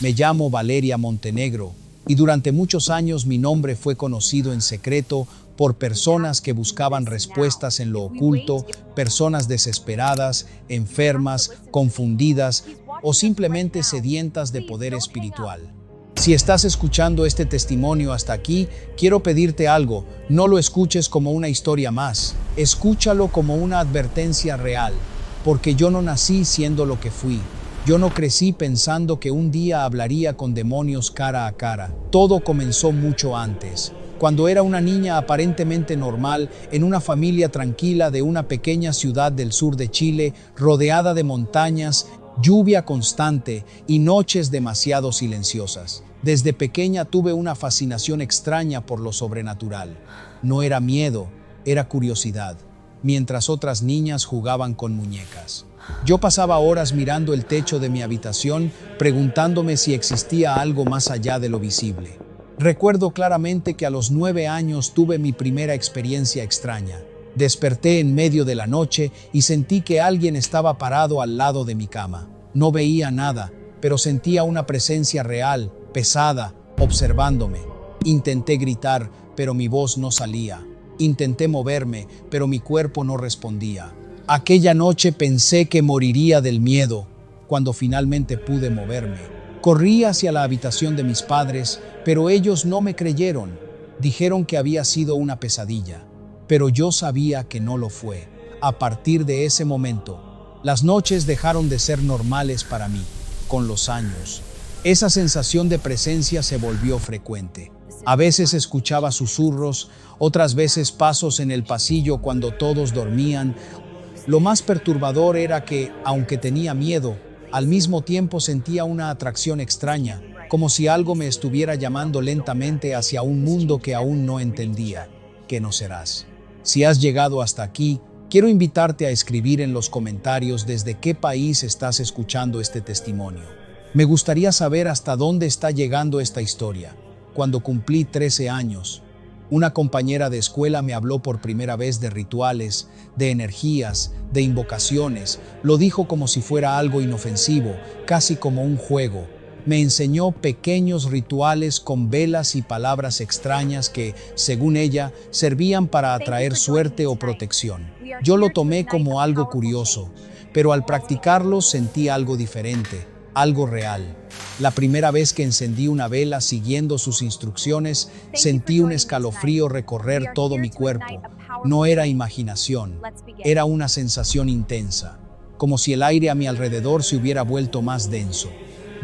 Me llamo Valeria Montenegro y durante muchos años mi nombre fue conocido en secreto por personas que buscaban respuestas en lo oculto, personas desesperadas, enfermas, confundidas o simplemente sedientas de poder espiritual. Si estás escuchando este testimonio hasta aquí, quiero pedirte algo: no lo escuches como una historia más, escúchalo como una advertencia real, porque yo no nací siendo lo que fui. Yo no crecí pensando que un día hablaría con demonios cara a cara. Todo comenzó mucho antes, cuando era una niña aparentemente normal, en una familia tranquila de una pequeña ciudad del sur de Chile, rodeada de montañas, lluvia constante y noches demasiado silenciosas. Desde pequeña tuve una fascinación extraña por lo sobrenatural. No era miedo, era curiosidad, mientras otras niñas jugaban con muñecas. Yo pasaba horas mirando el techo de mi habitación, preguntándome si existía algo más allá de lo visible. Recuerdo claramente que a los 9 años tuve mi primera experiencia extraña. Desperté en medio de la noche y sentí que alguien estaba parado al lado de mi cama. No veía nada, pero sentía una presencia real, pesada, observándome. Intenté gritar, pero mi voz no salía. Intenté moverme, pero mi cuerpo no respondía. Aquella noche pensé que moriría del miedo. Cuando finalmente pude moverme, corrí hacia la habitación de mis padres, pero ellos no me creyeron. Dijeron que había sido una pesadilla, pero yo sabía que no lo fue. A partir de ese momento, las noches dejaron de ser normales para mí. Con los años, esa sensación de presencia se volvió frecuente. A veces escuchaba susurros, otras veces pasos en el pasillo cuando todos dormían. Lo más perturbador era que, aunque tenía miedo, al mismo tiempo sentía una atracción extraña, como si algo me estuviera llamando lentamente hacia un mundo que aún no entendía. ¿Qué no serás? Si has llegado hasta aquí, quiero invitarte a escribir en los comentarios desde qué país estás escuchando este testimonio. Me gustaría saber hasta dónde está llegando esta historia. Cuando cumplí 13 años, una compañera de escuela me habló por primera vez de rituales, de energías, de invocaciones. Lo dijo como si fuera algo inofensivo, casi como un juego. Me enseñó pequeños rituales con velas y palabras extrañas que, según ella, servían para atraer suerte o protección. Yo lo tomé como algo curioso, pero al practicarlo sentí algo diferente, algo real. La primera vez que encendí una vela siguiendo sus instrucciones, sentí un escalofrío recorrer todo mi cuerpo. No era imaginación, era una sensación intensa, como si el aire a mi alrededor se hubiera vuelto más denso.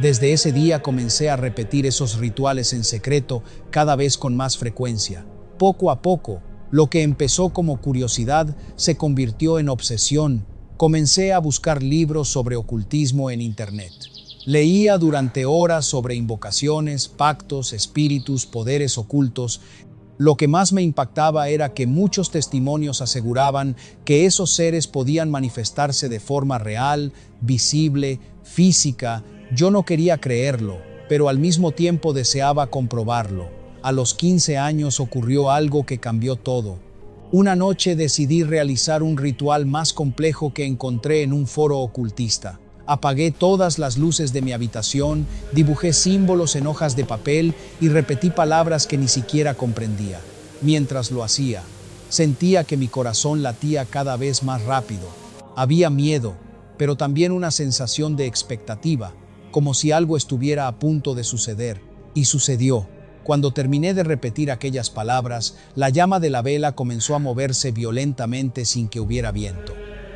Desde ese día comencé a repetir esos rituales en secreto, cada vez con más frecuencia. Poco a poco, lo que empezó como curiosidad se convirtió en obsesión. Comencé a buscar libros sobre ocultismo en internet. Leía durante horas sobre invocaciones, pactos, espíritus, poderes ocultos. Lo que más me impactaba era que muchos testimonios aseguraban que esos seres podían manifestarse de forma real, visible, física. Yo no quería creerlo, pero al mismo tiempo deseaba comprobarlo. A los 15 años ocurrió algo que cambió todo. Una noche decidí realizar un ritual más complejo que encontré en un foro ocultista. Apagué todas las luces de mi habitación, dibujé símbolos en hojas de papel y repetí palabras que ni siquiera comprendía. Mientras lo hacía, sentía que mi corazón latía cada vez más rápido. Había miedo, pero también una sensación de expectativa, como si algo estuviera a punto de suceder. Y sucedió. Cuando terminé de repetir aquellas palabras, la llama de la vela comenzó a moverse violentamente sin que hubiera viento.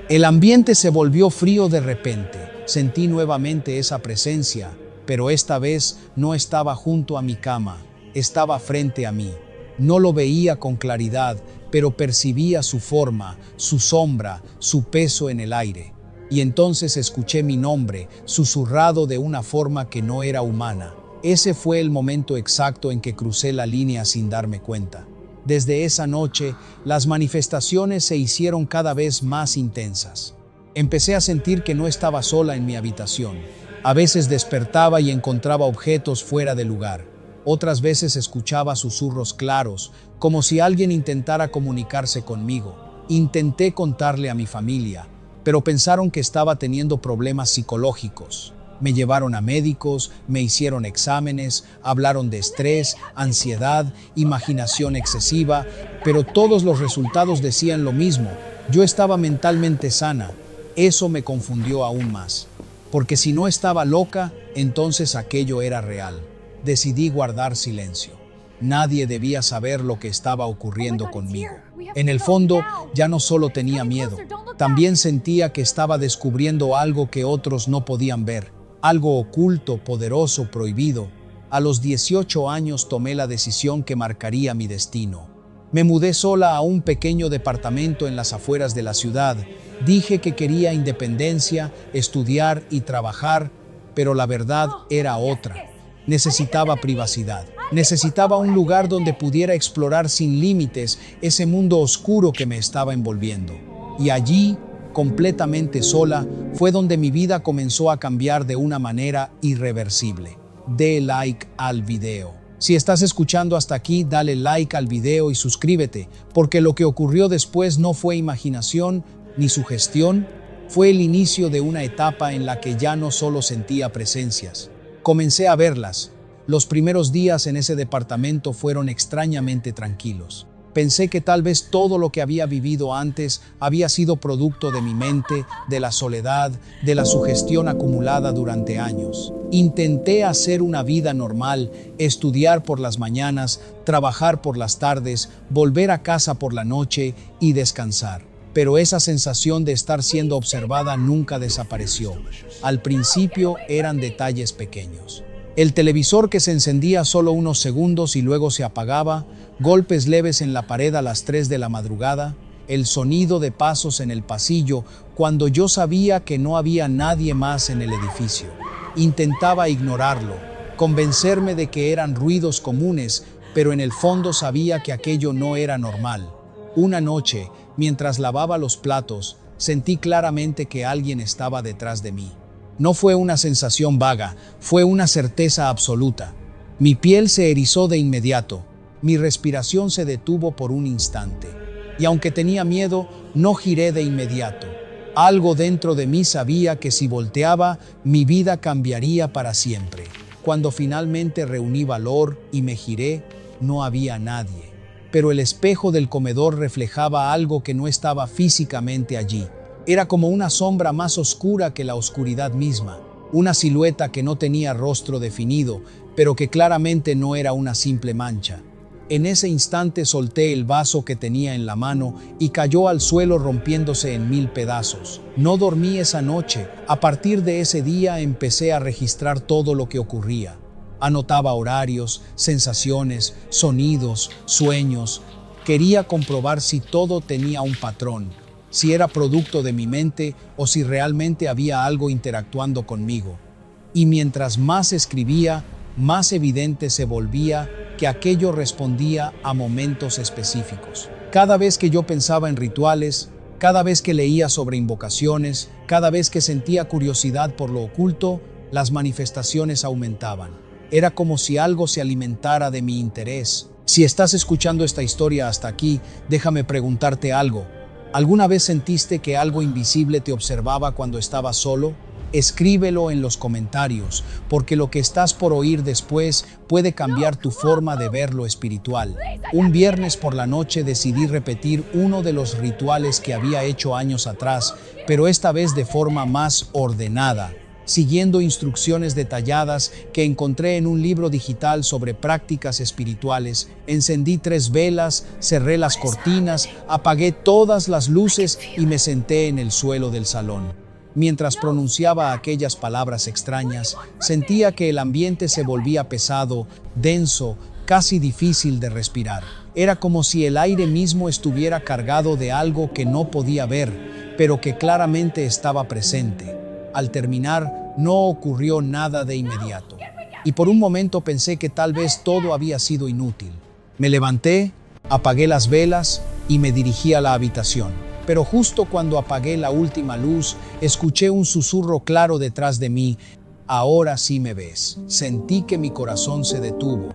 El ambiente se volvió frío de repente. Sentí nuevamente esa presencia, pero esta vez no estaba junto a mi cama, estaba frente a mí. No lo veía con claridad, pero percibía su forma, su sombra, su peso en el aire. Y entonces escuché mi nombre, susurrado de una forma que no era humana. Ese fue el momento exacto en que crucé la línea sin darme cuenta. Desde esa noche, las manifestaciones se hicieron cada vez más intensas. Empecé a sentir que no estaba sola en mi habitación. A veces despertaba y encontraba objetos fuera de lugar. Otras veces escuchaba susurros claros, como si alguien intentara comunicarse conmigo. Intenté contarle a mi familia, pero pensaron que estaba teniendo problemas psicológicos. Me llevaron a médicos, me hicieron exámenes, hablaron de estrés, ansiedad, imaginación excesiva, pero todos los resultados decían lo mismo. Yo estaba mentalmente sana. Eso me confundió aún más. Porque si no estaba loca, entonces aquello era real. Decidí guardar silencio. Nadie debía saber lo que estaba ocurriendo conmigo. En el fondo, ya no solo tenía miedo, también sentía que estaba descubriendo algo que otros no podían ver. Algo oculto, poderoso, prohibido. A los 18 años tomé la decisión que marcaría mi destino. Me mudé sola a un pequeño departamento en las afueras de la ciudad. Dije que quería independencia, estudiar y trabajar, pero la verdad era otra. Necesitaba privacidad. Necesitaba un lugar donde pudiera explorar sin límites ese mundo oscuro que me estaba envolviendo. Y allí, completamente sola, fue donde mi vida comenzó a cambiar de una manera irreversible. Dé like al video. Si estás escuchando hasta aquí, dale like al video y suscríbete, porque lo que ocurrió después no fue imaginación ni sugestión, fue el inicio de una etapa en la que ya no solo sentía presencias. Comencé a verlas. Los primeros días en ese departamento fueron extrañamente tranquilos. Pensé que tal vez todo lo que había vivido antes había sido producto de mi mente, de la soledad, de la sugestión acumulada durante años. Intenté hacer una vida normal, estudiar por las mañanas, trabajar por las tardes, volver a casa por la noche y descansar. Pero esa sensación de estar siendo observada nunca desapareció. Al principio eran detalles pequeños. El televisor que se encendía solo unos segundos y luego se apagaba, golpes leves en la pared a las 3 de la madrugada, el sonido de pasos en el pasillo cuando yo sabía que no había nadie más en el edificio. Intentaba ignorarlo, convencerme de que eran ruidos comunes, pero en el fondo sabía que aquello no era normal. Una noche, mientras lavaba los platos, sentí claramente que alguien estaba detrás de mí. No fue una sensación vaga, fue una certeza absoluta. Mi piel se erizó de inmediato, mi respiración se detuvo por un instante. Y aunque tenía miedo, no giré de inmediato. Algo dentro de mí sabía que si volteaba, mi vida cambiaría para siempre. Cuando finalmente reuní valor y me giré, no había nadie. Pero el espejo del comedor reflejaba algo que no estaba físicamente allí. Era como una sombra más oscura que la oscuridad misma, una silueta que no tenía rostro definido, pero que claramente no era una simple mancha. En ese instante solté el vaso que tenía en la mano y cayó al suelo rompiéndose en 1000 pedazos. No dormí esa noche. A partir de ese día empecé a registrar todo lo que ocurría. Anotaba horarios, sensaciones, sonidos, sueños. Quería comprobar si todo tenía un patrón, si era producto de mi mente o si realmente había algo interactuando conmigo. Y mientras más escribía, más evidente se volvía que aquello respondía a momentos específicos. Cada vez que yo pensaba en rituales, cada vez que leía sobre invocaciones, cada vez que sentía curiosidad por lo oculto, las manifestaciones aumentaban. Era como si algo se alimentara de mi interés. Si estás escuchando esta historia hasta aquí, déjame preguntarte algo. ¿Alguna vez sentiste que algo invisible te observaba cuando estabas solo? Escríbelo en los comentarios, porque lo que estás por oír después puede cambiar tu forma de ver lo espiritual. Un viernes por la noche decidí repetir uno de los rituales que había hecho años atrás, pero esta vez de forma más ordenada, siguiendo instrucciones detalladas que encontré en un libro digital sobre prácticas espirituales. Encendí 3 velas, cerré las cortinas, apagué todas las luces y me senté en el suelo del salón. Mientras pronunciaba aquellas palabras extrañas, sentía que el ambiente se volvía pesado, denso, casi difícil de respirar. Era como si el aire mismo estuviera cargado de algo que no podía ver, pero que claramente estaba presente. Al terminar, no ocurrió nada de inmediato, y por un momento pensé que tal vez todo había sido inútil. Me levanté, apagué las velas y me dirigí a la habitación. Pero justo cuando apagué la última luz, escuché un susurro claro detrás de mí. «Ahora sí me ves». Sentí que mi corazón se detuvo.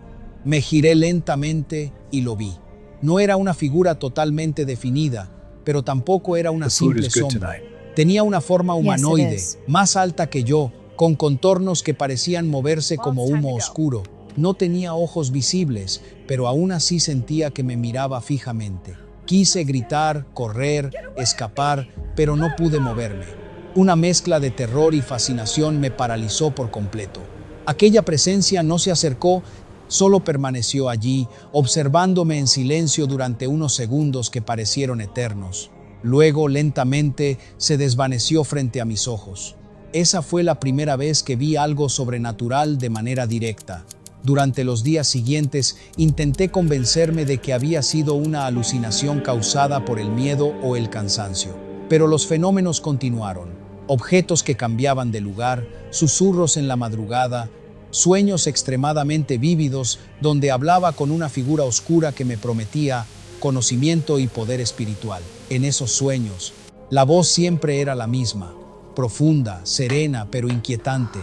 Me giré lentamente y lo vi. No era una figura totalmente definida, pero tampoco era una simple sombra. Tenía una forma humanoide, más alta que yo, con contornos que parecían moverse como humo oscuro. No tenía ojos visibles, pero aún así sentía que me miraba fijamente. Quise gritar, correr, escapar, pero no pude moverme. Una mezcla de terror y fascinación me paralizó por completo. Aquella presencia no se acercó, solo permaneció allí, observándome en silencio durante unos segundos que parecieron eternos. Luego, lentamente, se desvaneció frente a mis ojos. Esa fue la primera vez que vi algo sobrenatural de manera directa. Durante los días siguientes, intenté convencerme de que había sido una alucinación causada por el miedo o el cansancio. Pero los fenómenos continuaron. Objetos que cambiaban de lugar, susurros en la madrugada, sueños extremadamente vívidos donde hablaba con una figura oscura que me prometía conocimiento y poder espiritual. En esos sueños, la voz siempre era la misma, profunda, serena, pero inquietante.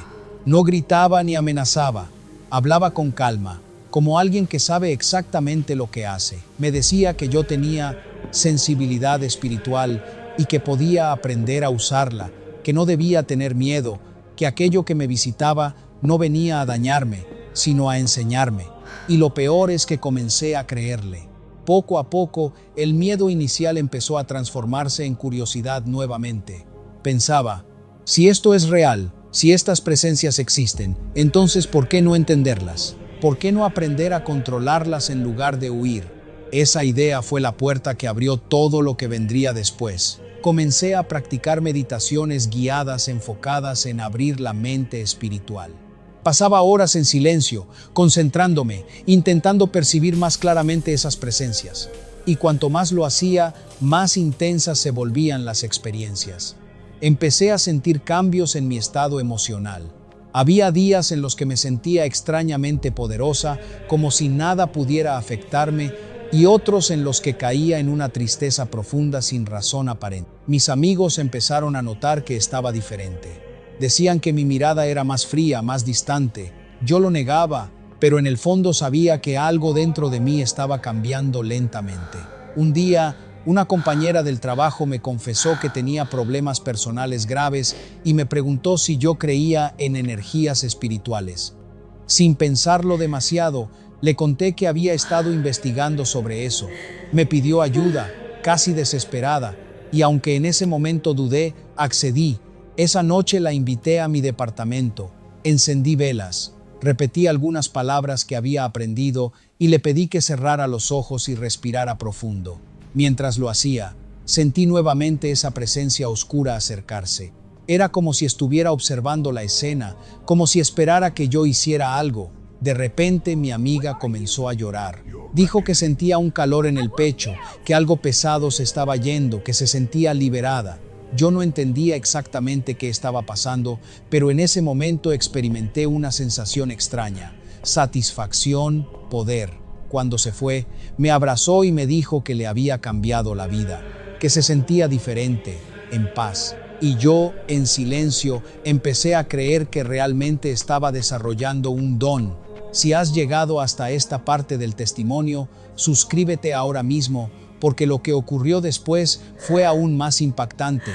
No gritaba ni amenazaba, hablaba con calma, como alguien que sabe exactamente lo que hace. Me decía que yo tenía sensibilidad espiritual y que podía aprender a usarla, que no debía tener miedo, que aquello que me visitaba no venía a dañarme, sino a enseñarme. Y lo peor es que comencé a creerle. Poco a poco, el miedo inicial empezó a transformarse en curiosidad nuevamente. Pensaba, si esto es real, si estas presencias existen, entonces ¿por qué no entenderlas? ¿Por qué no aprender a controlarlas en lugar de huir? Esa idea fue la puerta que abrió todo lo que vendría después. Comencé a practicar meditaciones guiadas enfocadas en abrir la mente espiritual. Pasaba horas en silencio, concentrándome, intentando percibir más claramente esas presencias. Y cuanto más lo hacía, más intensas se volvían las experiencias. Empecé a sentir cambios en mi estado emocional. Había días en los que me sentía extrañamente poderosa, como si nada pudiera afectarme, y otros en los que caía en una tristeza profunda sin razón aparente. Mis amigos empezaron a notar que estaba diferente. Decían que mi mirada era más fría, más distante. Yo lo negaba, pero en el fondo sabía que algo dentro de mí estaba cambiando lentamente. Un día, una compañera del trabajo me confesó que tenía problemas personales graves y me preguntó si yo creía en energías espirituales. Sin pensarlo demasiado, le conté que había estado investigando sobre eso. Me pidió ayuda, casi desesperada, y aunque en ese momento dudé, accedí. Esa noche la invité a mi departamento, encendí velas, repetí algunas palabras que había aprendido y le pedí que cerrara los ojos y respirara profundo. Mientras lo hacía, sentí nuevamente esa presencia oscura acercarse. Era como si estuviera observando la escena, como si esperara que yo hiciera algo. De repente mi amiga comenzó a llorar. Dijo que sentía un calor en el pecho, que algo pesado se estaba yendo, que se sentía liberada. Yo no entendía exactamente qué estaba pasando, pero en ese momento experimenté una sensación extraña, satisfacción, poder. Cuando se fue, me abrazó y me dijo que le había cambiado la vida, que se sentía diferente, en paz. Y yo, en silencio, empecé a creer que realmente estaba desarrollando un don. Si has llegado hasta esta parte del testimonio, suscríbete ahora mismo, porque lo que ocurrió después fue aún más impactante.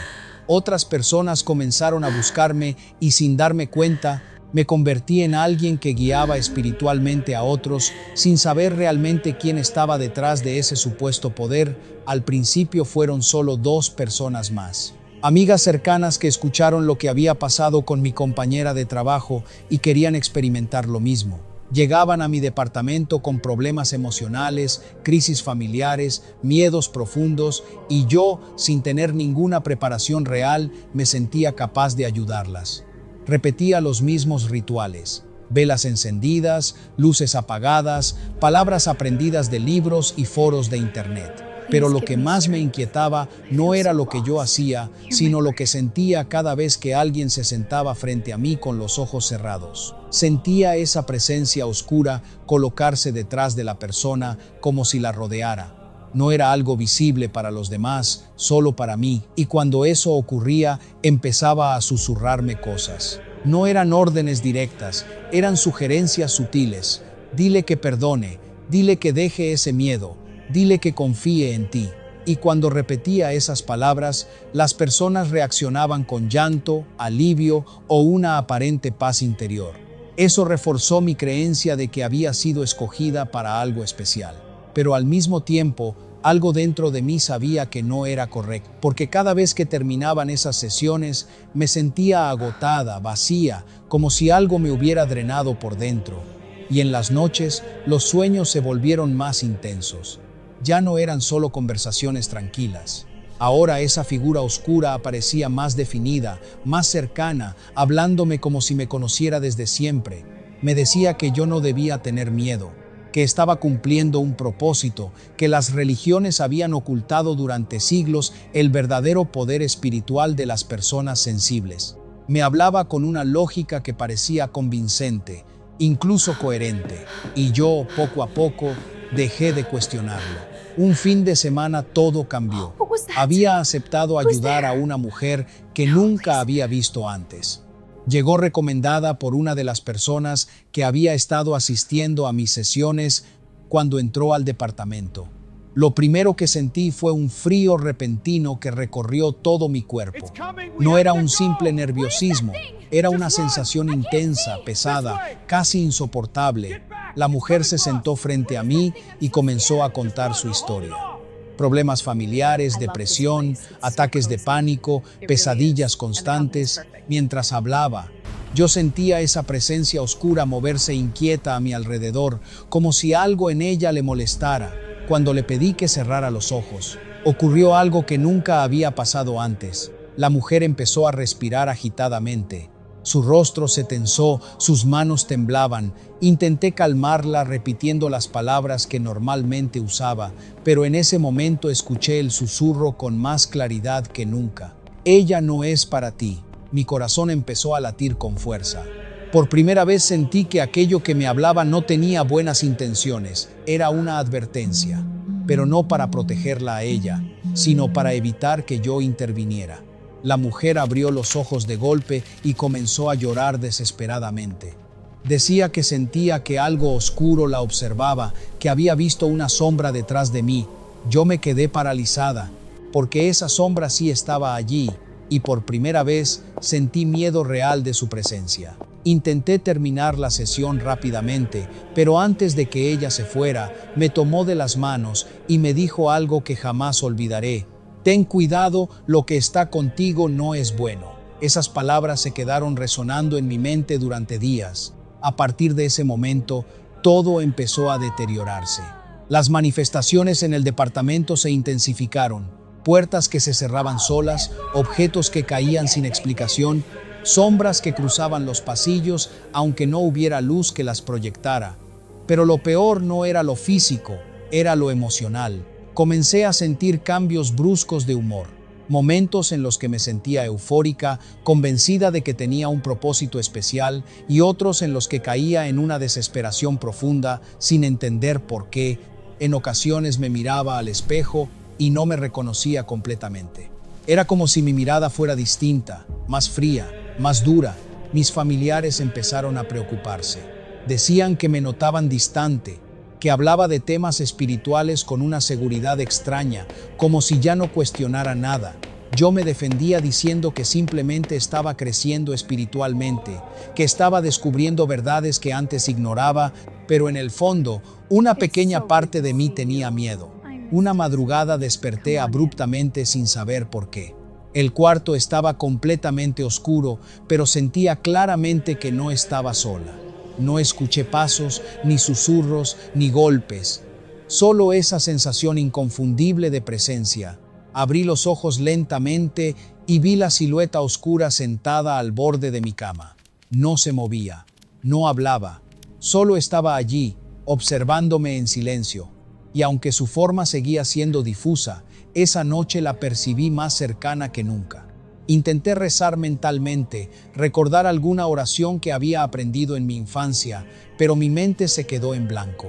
Otras personas comenzaron a buscarme y sin darme cuenta, me convertí en alguien que guiaba espiritualmente a otros sin saber realmente quién estaba detrás de ese supuesto poder. Al principio fueron solo 2 personas más. Amigas cercanas que escucharon lo que había pasado con mi compañera de trabajo y querían experimentar lo mismo. Llegaban a mi departamento con problemas emocionales, crisis familiares, miedos profundos, y yo, sin tener ninguna preparación real, me sentía capaz de ayudarlas. Repetía los mismos rituales: velas encendidas, luces apagadas, palabras aprendidas de libros y foros de internet. Pero lo que más me inquietaba no era lo que yo hacía, sino lo que sentía cada vez que alguien se sentaba frente a mí con los ojos cerrados. Sentía esa presencia oscura colocarse detrás de la persona como si la rodeara. No era algo visible para los demás, solo para mí, y cuando eso ocurría, empezaba a susurrarme cosas. No eran órdenes directas, eran sugerencias sutiles. Dile que perdone, dile que deje ese miedo. Dile que confíe en ti. y cuando repetía esas palabras, las personas reaccionaban con llanto, alivio o una aparente paz interior. Eso reforzó mi creencia de que había sido escogida para algo especial. Pero al mismo tiempo, algo dentro de mí sabía que no era correcto, porque cada vez que terminaban esas sesiones, me sentía agotada, vacía, como si algo me hubiera drenado por dentro. Y en las noches, los sueños se volvieron más intensos. Ya no eran solo conversaciones tranquilas. Ahora esa figura oscura aparecía más definida, más cercana, hablándome como si me conociera desde siempre. Me decía que yo no debía tener miedo, que estaba cumpliendo un propósito, que las religiones habían ocultado durante siglos el verdadero poder espiritual de las personas sensibles. Me hablaba con una lógica que parecía convincente, incluso coherente, y yo, poco a poco, dejé de cuestionarlo. Un fin de semana todo cambió. Había aceptado ayudar a una mujer que nunca había visto antes. Llegó recomendada por una de las personas que había estado asistiendo a mis sesiones cuando entró al departamento. Lo primero que sentí fue un frío repentino que recorrió todo mi cuerpo. No era un simple nerviosismo, era una sensación intensa, pesada, casi insoportable. La mujer se sentó frente a mí y comenzó a contar su historia. Problemas familiares, depresión, ataques de pánico, pesadillas constantes. Mientras hablaba, yo sentía esa presencia oscura moverse inquieta a mi alrededor, como si algo en ella le molestara. Cuando le pedí que cerrara los ojos, ocurrió algo que nunca había pasado antes. La mujer empezó a respirar agitadamente. Su rostro se tensó, sus manos temblaban. Intenté calmarla repitiendo las palabras que normalmente usaba, pero en ese momento escuché el susurro con más claridad que nunca. Ella no es para ti. Mi corazón empezó a latir con fuerza. Por primera vez sentí que aquello que me hablaba no tenía buenas intenciones, era una advertencia, pero no para protegerla a ella, sino para evitar que yo interviniera. La mujer abrió los ojos de golpe y comenzó a llorar desesperadamente. Decía que sentía que algo oscuro la observaba, que había visto una sombra detrás de mí. Yo me quedé paralizada, porque esa sombra sí estaba allí, y por primera vez sentí miedo real de su presencia. Intenté terminar la sesión rápidamente, pero antes de que ella se fuera, me tomó de las manos y me dijo algo que jamás olvidaré. Ten cuidado, lo que está contigo no es bueno. Esas palabras se quedaron resonando en mi mente durante días. A partir de ese momento, todo empezó a deteriorarse. Las manifestaciones en el departamento se intensificaron. Puertas que se cerraban solas, objetos que caían sin explicación, sombras que cruzaban los pasillos aunque no hubiera luz que las proyectara. Pero lo peor no era lo físico, era lo emocional. Comencé a sentir cambios bruscos de humor, momentos en los que me sentía eufórica, convencida de que tenía un propósito especial, y otros en los que caía en una desesperación profunda, sin entender por qué. En ocasiones me miraba al espejo y no me reconocía completamente. Era como si mi mirada fuera distinta, más fría, más dura. Mis familiares empezaron a preocuparse. Decían que me notaban distante, que hablaba de temas espirituales con una seguridad extraña, como si ya no cuestionara nada. Yo me defendía diciendo que simplemente estaba creciendo espiritualmente, que estaba descubriendo verdades que antes ignoraba, pero en el fondo, una pequeña parte de mí tenía miedo. Una madrugada desperté abruptamente sin saber por qué. El cuarto estaba completamente oscuro, pero sentía claramente que no estaba sola. No escuché pasos, ni susurros, ni golpes. Solo esa sensación inconfundible de presencia. Abrí los ojos lentamente y vi la silueta oscura sentada al borde de mi cama. No se movía, no hablaba, solo estaba allí, observándome en silencio. Y aunque su forma seguía siendo difusa, esa noche la percibí más cercana que nunca. Intenté rezar mentalmente, recordar alguna oración que había aprendido en mi infancia, pero mi mente se quedó en blanco.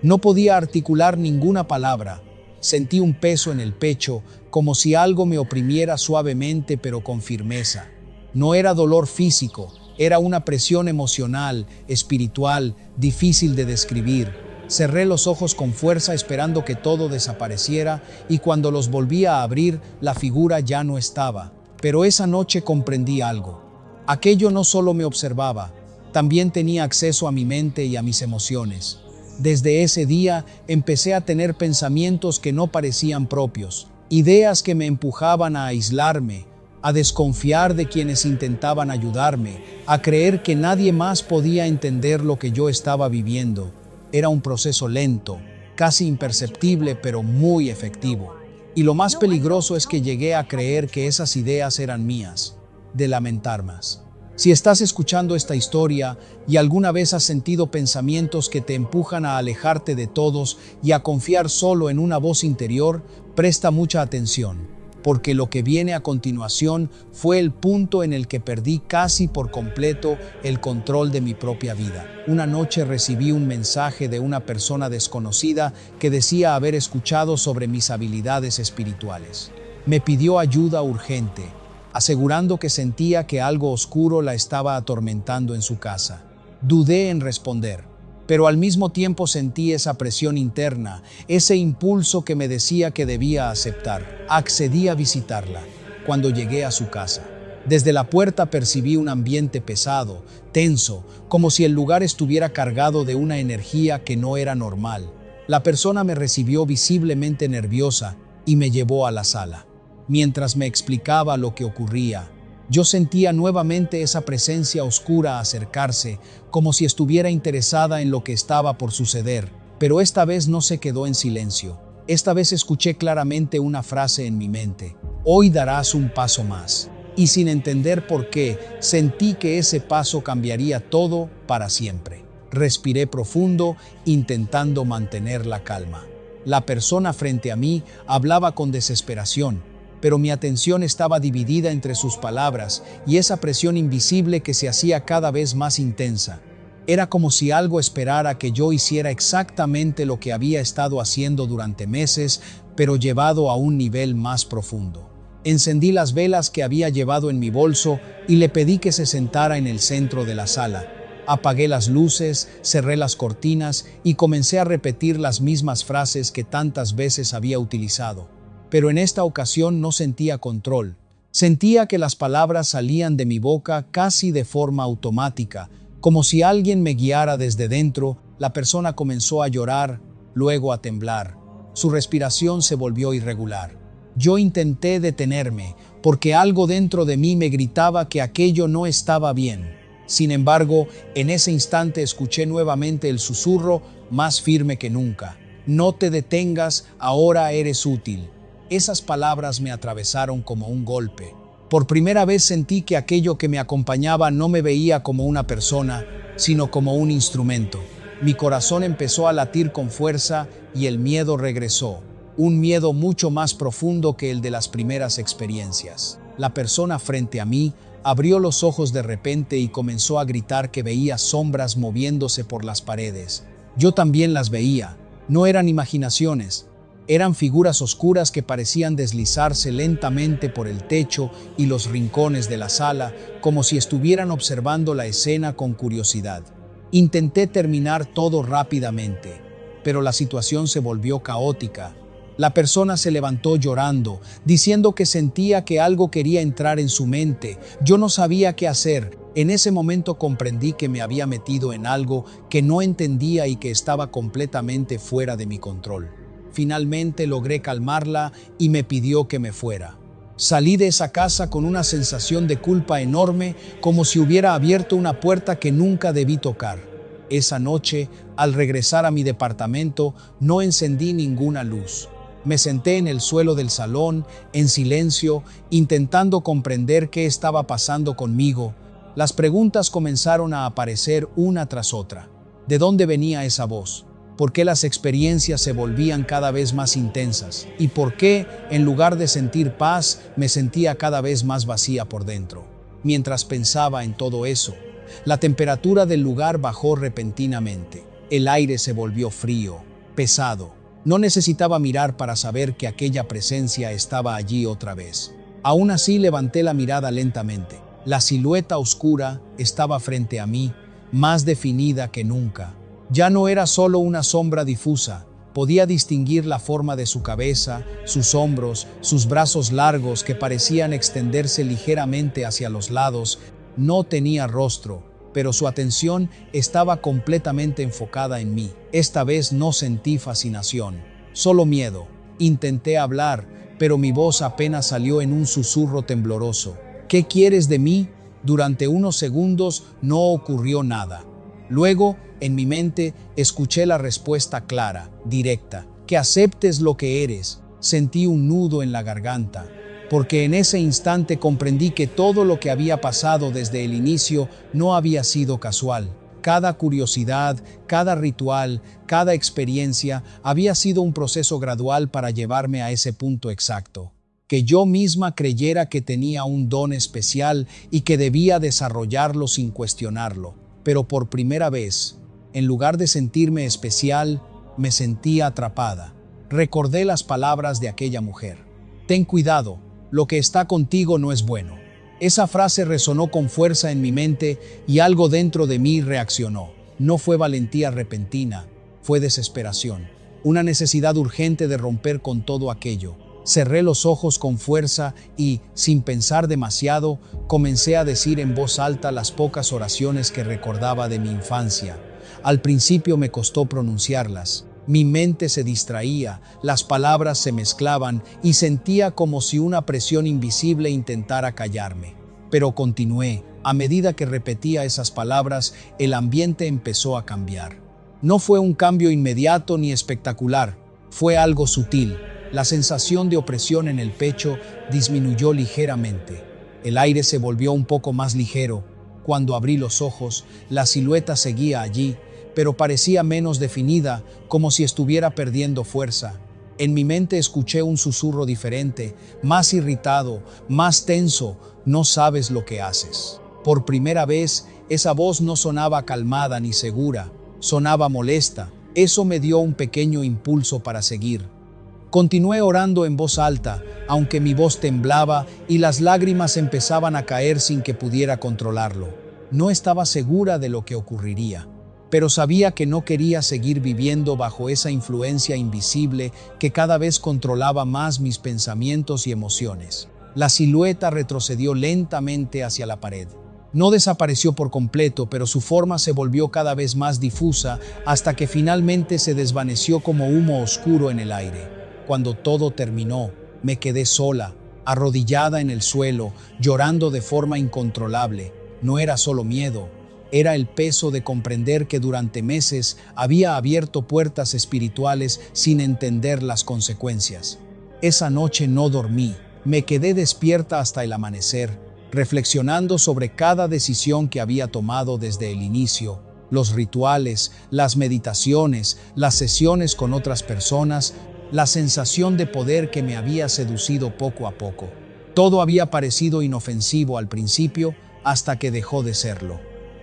No podía articular ninguna palabra. Sentí un peso en el pecho, como si algo me oprimiera suavemente pero con firmeza. No era dolor físico, era una presión emocional, espiritual, difícil de describir. Cerré los ojos con fuerza esperando que todo desapareciera y cuando los volvía a abrir, la figura ya no estaba. Pero esa noche comprendí algo. Aquello no solo me observaba, también tenía acceso a mi mente y a mis emociones. Desde ese día empecé a tener pensamientos que no parecían propios, ideas que me empujaban a aislarme, a desconfiar de quienes intentaban ayudarme, a creer que nadie más podía entender lo que yo estaba viviendo. Era un proceso lento, casi imperceptible, pero muy efectivo. Y lo más peligroso es que llegué a creer que esas ideas eran mías, de lamentar más. Si estás escuchando esta historia y alguna vez has sentido pensamientos que te empujan a alejarte de todos y a confiar solo en una voz interior, presta mucha atención, porque lo que viene a continuación fue el punto en el que perdí casi por completo el control de mi propia vida. Una noche recibí un mensaje de una persona desconocida que decía haber escuchado sobre mis habilidades espirituales. Me pidió ayuda urgente, asegurando que sentía que algo oscuro la estaba atormentando en su casa. Dudé en responder, pero al mismo tiempo sentí esa presión interna, ese impulso que me decía que debía aceptar. Accedí a visitarla cuando llegué a su casa. Desde la puerta percibí un ambiente pesado, tenso, como si el lugar estuviera cargado de una energía que no era normal. La persona me recibió visiblemente nerviosa y me llevó a la sala. Mientras me explicaba lo que ocurría, yo sentía nuevamente esa presencia oscura acercarse, como si estuviera interesada en lo que estaba por suceder. Pero esta vez no se quedó en silencio. Esta vez escuché claramente una frase en mi mente: hoy darás un paso más. Y sin entender por qué, sentí que ese paso cambiaría todo para siempre. Respiré profundo, intentando mantener la calma. La persona frente a mí hablaba con desesperación, pero mi atención estaba dividida entre sus palabras y esa presión invisible que se hacía cada vez más intensa. Era como si algo esperara que yo hiciera exactamente lo que había estado haciendo durante meses, pero llevado a un nivel más profundo. Encendí las velas que había llevado en mi bolso y le pedí que se sentara en el centro de la sala. Apagué las luces, cerré las cortinas y comencé a repetir las mismas frases que tantas veces había utilizado. Pero en esta ocasión no sentía control. Sentía que las palabras salían de mi boca casi de forma automática, como si alguien me guiara desde dentro. La persona comenzó a llorar, luego a temblar. Su respiración se volvió irregular. Yo intenté detenerme, porque algo dentro de mí me gritaba que aquello no estaba bien. Sin embargo, en ese instante escuché nuevamente el susurro, más firme que nunca: no te detengas, ahora eres útil. Esas palabras me atravesaron como un golpe. Por primera vez sentí que aquello que me acompañaba no me veía como una persona, sino como un instrumento. Mi corazón empezó a latir con fuerza y el miedo regresó, un miedo mucho más profundo que el de las primeras experiencias. La persona frente a mí abrió los ojos de repente y comenzó a gritar que veía sombras moviéndose por las paredes. Yo también las veía. No eran imaginaciones. Eran figuras oscuras que parecían deslizarse lentamente por el techo y los rincones de la sala, como si estuvieran observando la escena con curiosidad. Intenté terminar todo rápidamente, pero la situación se volvió caótica. La persona se levantó llorando, diciendo que sentía que algo quería entrar en su mente. Yo no sabía qué hacer. En ese momento comprendí que me había metido en algo que no entendía y que estaba completamente fuera de mi control. Finalmente logré calmarla y me pidió que me fuera. Salí de esa casa con una sensación de culpa enorme, como si hubiera abierto una puerta que nunca debí tocar. Esa noche, al regresar a mi departamento, no encendí ninguna luz. Me senté en el suelo del salón, en silencio, intentando comprender qué estaba pasando conmigo. Las preguntas comenzaron a aparecer una tras otra. ¿De dónde venía esa voz? ¿Por qué las experiencias se volvían cada vez más intensas? ¿Y por qué, en lugar de sentir paz, me sentía cada vez más vacía por dentro? Mientras pensaba en todo eso, la temperatura del lugar bajó repentinamente. El aire se volvió frío, pesado. No necesitaba mirar para saber que aquella presencia estaba allí otra vez. Aún así levanté la mirada lentamente. La silueta oscura estaba frente a mí, más definida que nunca. Ya no era solo una sombra difusa. Podía distinguir la forma de su cabeza, sus hombros, sus brazos largos que parecían extenderse ligeramente hacia los lados. No tenía rostro, pero su atención estaba completamente enfocada en mí. Esta vez no sentí fascinación, solo miedo. Intenté hablar, pero mi voz apenas salió en un susurro tembloroso. ¿Qué quieres de mí? Durante unos segundos no ocurrió nada. Luego, en mi mente, escuché la respuesta clara, directa: que aceptes lo que eres. Sentí un nudo en la garganta, porque en ese instante comprendí que todo lo que había pasado desde el inicio no había sido casual. Cada curiosidad, cada ritual, cada experiencia había sido un proceso gradual para llevarme a ese punto exacto. Que yo misma creyera que tenía un don especial y que debía desarrollarlo sin cuestionarlo. Pero por primera vez, en lugar de sentirme especial, me sentía atrapada. Recordé las palabras de aquella mujer. Ten cuidado, lo que está contigo no es bueno. Esa frase resonó con fuerza en mi mente y algo dentro de mí reaccionó. No fue valentía repentina, fue desesperación. Una necesidad urgente de romper con todo aquello. Cerré los ojos con fuerza y, sin pensar demasiado, comencé a decir en voz alta las pocas oraciones que recordaba de mi infancia. Al principio me costó pronunciarlas. Mi mente se distraía, las palabras se mezclaban y sentía como si una presión invisible intentara callarme. Pero continué. A medida que repetía esas palabras, el ambiente empezó a cambiar. No fue un cambio inmediato ni espectacular, fue algo sutil. La sensación de opresión en el pecho disminuyó ligeramente. El aire se volvió un poco más ligero. Cuando abrí los ojos, la silueta seguía allí, pero parecía menos definida, como si estuviera perdiendo fuerza. En mi mente escuché un susurro diferente, más irritado, más tenso: no sabes lo que haces. Por primera vez, esa voz no sonaba calmada ni segura, sonaba molesta. Eso me dio un pequeño impulso para seguir. Continué orando en voz alta, aunque mi voz temblaba y las lágrimas empezaban a caer sin que pudiera controlarlo. No estaba segura de lo que ocurriría, pero sabía que no quería seguir viviendo bajo esa influencia invisible que cada vez controlaba más mis pensamientos y emociones. La silueta retrocedió lentamente hacia la pared. No desapareció por completo, pero su forma se volvió cada vez más difusa hasta que finalmente se desvaneció como humo oscuro en el aire. Cuando todo terminó, me quedé sola, arrodillada en el suelo, llorando de forma incontrolable. No era solo miedo, era el peso de comprender que durante meses había abierto puertas espirituales sin entender las consecuencias. Esa noche no dormí, me quedé despierta hasta el amanecer, reflexionando sobre cada decisión que había tomado desde el inicio. Los rituales, las meditaciones, las sesiones con otras personas, la sensación de poder que me había seducido poco a poco. Todo había parecido inofensivo al principio hasta que dejó de serlo.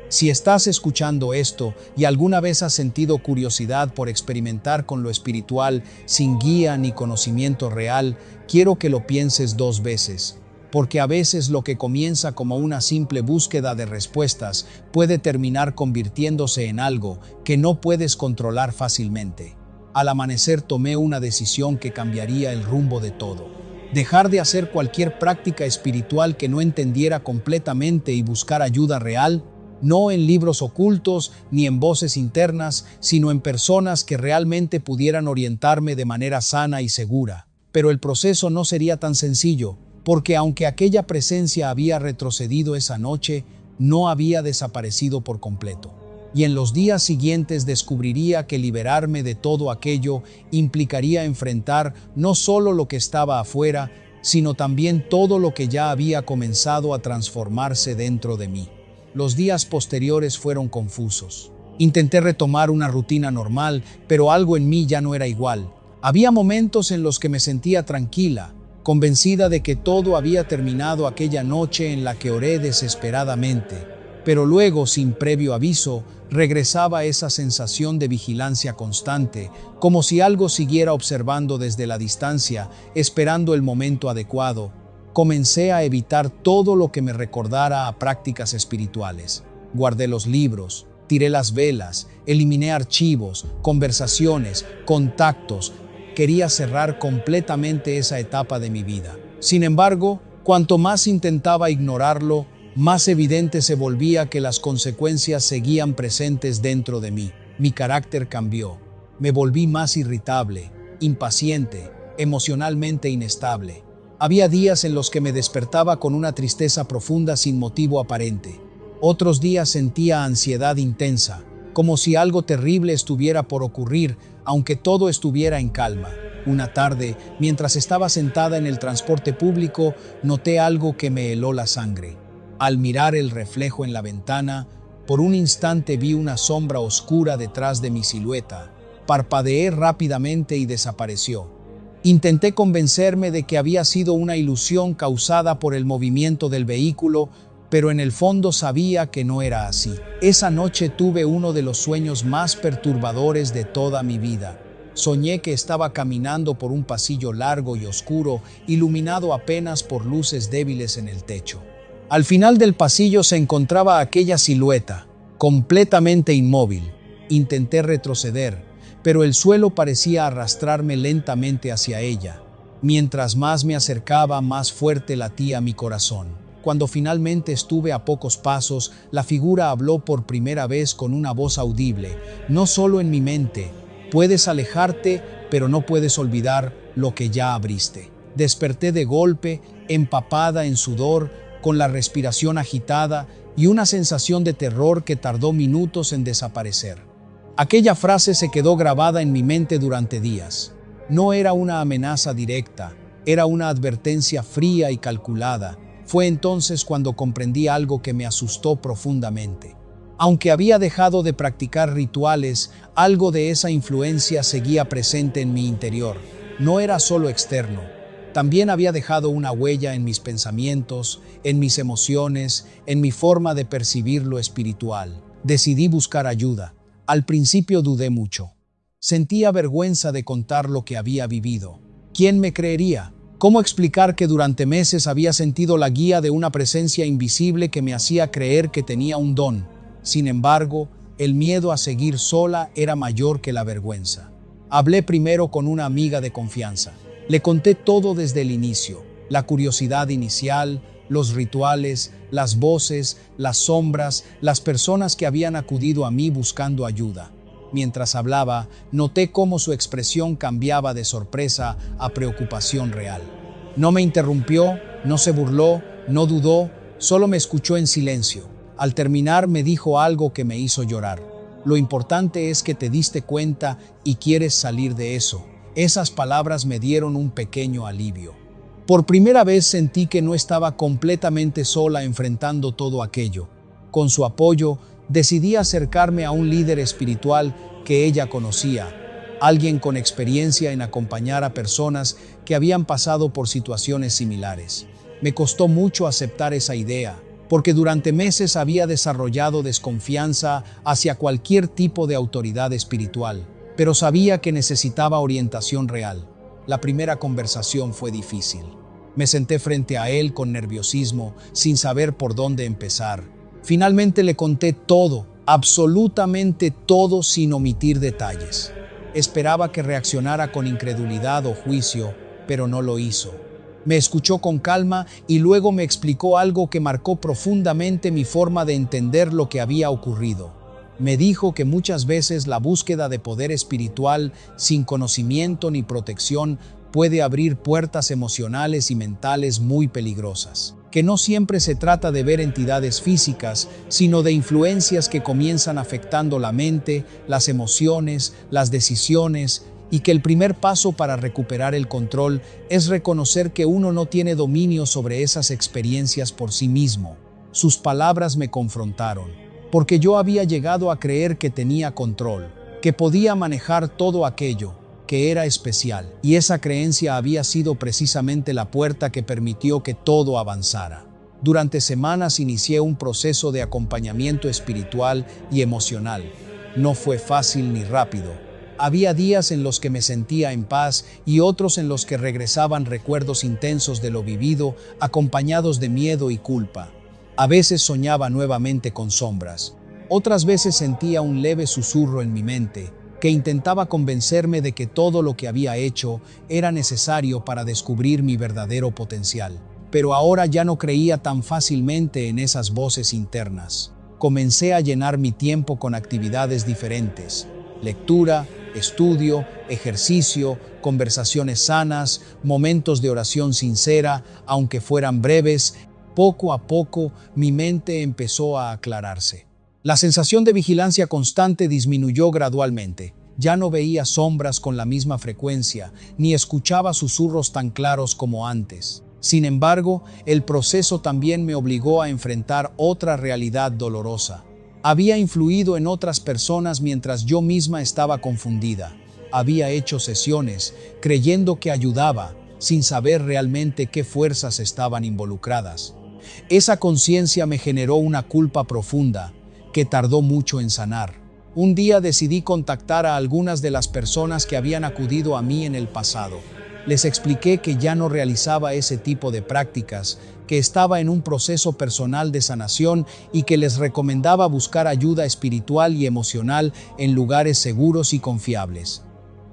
Si estás escuchando esto y alguna vez has sentido curiosidad por experimentar con lo espiritual sin guía ni conocimiento real, quiero que lo pienses 2 veces, porque a veces lo que comienza como una simple búsqueda de respuestas puede terminar convirtiéndose en algo que no puedes controlar fácilmente. Al amanecer tomé una decisión que cambiaría el rumbo de todo. Dejar de hacer cualquier práctica espiritual que no entendiera completamente y buscar ayuda real, no en libros ocultos ni en voces internas, sino en personas que realmente pudieran orientarme de manera sana y segura. Pero el proceso no sería tan sencillo, porque aunque aquella presencia había retrocedido esa noche, no había desaparecido por completo. Y en los días siguientes descubriría que liberarme de todo aquello implicaría enfrentar no solo lo que estaba afuera, sino también todo lo que ya había comenzado a transformarse dentro de mí. Los días posteriores fueron confusos. Intenté retomar una rutina normal, pero algo en mí ya no era igual. Había momentos en los que me sentía tranquila, convencida de que todo había terminado aquella noche en la que oré desesperadamente. Pero luego, sin previo aviso, regresaba esa sensación de vigilancia constante, como si algo siguiera observando desde la distancia, esperando el momento adecuado. Comencé a evitar todo lo que me recordara a prácticas espirituales. Guardé los libros, Tiré las velas, eliminé archivos, conversaciones, contactos. Quería cerrar completamente esa etapa de mi vida. Sin embargo, cuanto más intentaba ignorarlo, más evidente se volvía que las consecuencias seguían presentes dentro de mí. Mi carácter cambió. Me volví más irritable, impaciente, emocionalmente inestable. Había días en los que me despertaba con una tristeza profunda sin motivo aparente. Otros días sentía ansiedad intensa, como si algo terrible estuviera por ocurrir, aunque todo estuviera en calma. Una tarde, mientras estaba sentada en el transporte público, noté algo que me heló la sangre. Al mirar el reflejo en la ventana, por un instante vi una sombra oscura detrás de mi silueta. Parpadeé rápidamente y desapareció. Intenté convencerme de que había sido una ilusión causada por el movimiento del vehículo, pero en el fondo sabía que no era así. Esa noche tuve uno de los sueños más perturbadores de toda mi vida. Soñé que estaba caminando por un pasillo largo y oscuro, iluminado apenas por luces débiles en el techo. Al final del pasillo se encontraba aquella silueta, completamente inmóvil. Intenté retroceder, pero el suelo parecía arrastrarme lentamente hacia ella. Mientras más me acercaba, más fuerte latía mi corazón. Cuando finalmente estuve a pocos pasos, la figura habló por primera vez con una voz audible, no solo en mi mente. Puedes alejarte, pero no puedes olvidar lo que ya abriste. Desperté de golpe, empapada en sudor, con la respiración agitada y una sensación de terror que tardó minutos en desaparecer. Aquella frase se quedó grabada en mi mente durante días. No era una amenaza directa, era una advertencia fría y calculada. Fue entonces cuando comprendí algo que me asustó profundamente. Aunque había dejado de practicar rituales, algo de esa influencia seguía presente en mi interior. No era solo externo. También había dejado una huella en mis pensamientos, en mis emociones, en mi forma de percibir lo espiritual. Decidí buscar ayuda. Al principio dudé mucho. Sentía vergüenza de contar lo que había vivido. ¿Quién me creería? ¿Cómo explicar que durante meses había sentido la guía de una presencia invisible que me hacía creer que tenía un don? Sin embargo, el miedo a seguir sola era mayor que la vergüenza. Hablé primero con una amiga de confianza. Le conté todo desde el inicio, la curiosidad inicial, los rituales, las voces, las sombras, las personas que habían acudido a mí buscando ayuda. Mientras hablaba, noté cómo su expresión cambiaba de sorpresa a preocupación real. No me interrumpió, no se burló, no dudó, solo me escuchó en silencio. Al terminar me dijo algo que me hizo llorar. Lo importante es que te diste cuenta y quieres salir de eso. Esas palabras me dieron un pequeño alivio. Por primera vez sentí que no estaba completamente sola enfrentando todo aquello. Con su apoyo, decidí acercarme a un líder espiritual que ella conocía, alguien con experiencia en acompañar a personas que habían pasado por situaciones similares. Me costó mucho aceptar esa idea, porque durante meses había desarrollado desconfianza hacia cualquier tipo de autoridad espiritual, pero sabía que necesitaba orientación real. La primera conversación fue difícil. Me senté frente a él con nerviosismo, sin saber por dónde empezar. Finalmente le conté todo, absolutamente todo, sin omitir detalles. Esperaba que reaccionara con incredulidad o juicio, pero no lo hizo. Me escuchó con calma y luego me explicó algo que marcó profundamente mi forma de entender lo que había ocurrido. Me dijo que muchas veces la búsqueda de poder espiritual sin conocimiento ni protección puede abrir puertas emocionales y mentales muy peligrosas. Que no siempre se trata de ver entidades físicas, sino de influencias que comienzan afectando la mente, las emociones, las decisiones, y que el primer paso para recuperar el control es reconocer que uno no tiene dominio sobre esas experiencias por sí mismo. Sus palabras me confrontaron, porque yo había llegado a creer que tenía control, que podía manejar todo aquello, que era especial, y esa creencia había sido precisamente la puerta que permitió que todo avanzara. Durante semanas inicié un proceso de acompañamiento espiritual y emocional. No fue fácil ni rápido. Había días en los que me sentía en paz y otros en los que regresaban recuerdos intensos de lo vivido, acompañados de miedo y culpa. A veces soñaba nuevamente con sombras. Otras veces sentía un leve susurro en mi mente, que intentaba convencerme de que todo lo que había hecho era necesario para descubrir mi verdadero potencial. Pero ahora ya no creía tan fácilmente en esas voces internas. Comencé a llenar mi tiempo con actividades diferentes: lectura, estudio, ejercicio, conversaciones sanas, momentos de oración sincera, aunque fueran breves. Poco a poco mi mente empezó a aclararse. La sensación de vigilancia constante disminuyó gradualmente. Ya no veía sombras con la misma frecuencia, ni escuchaba susurros tan claros como antes. Sin embargo, el proceso también me obligó a enfrentar otra realidad dolorosa. Había influido en otras personas mientras yo misma estaba confundida. Había hecho sesiones, creyendo que ayudaba, sin saber realmente qué fuerzas estaban involucradas. Esa conciencia me generó una culpa profunda, que tardó mucho en sanar. Un día decidí contactar a algunas de las personas que habían acudido a mí en el pasado. Les expliqué que ya no realizaba ese tipo de prácticas, que estaba en un proceso personal de sanación y que les recomendaba buscar ayuda espiritual y emocional en lugares seguros y confiables.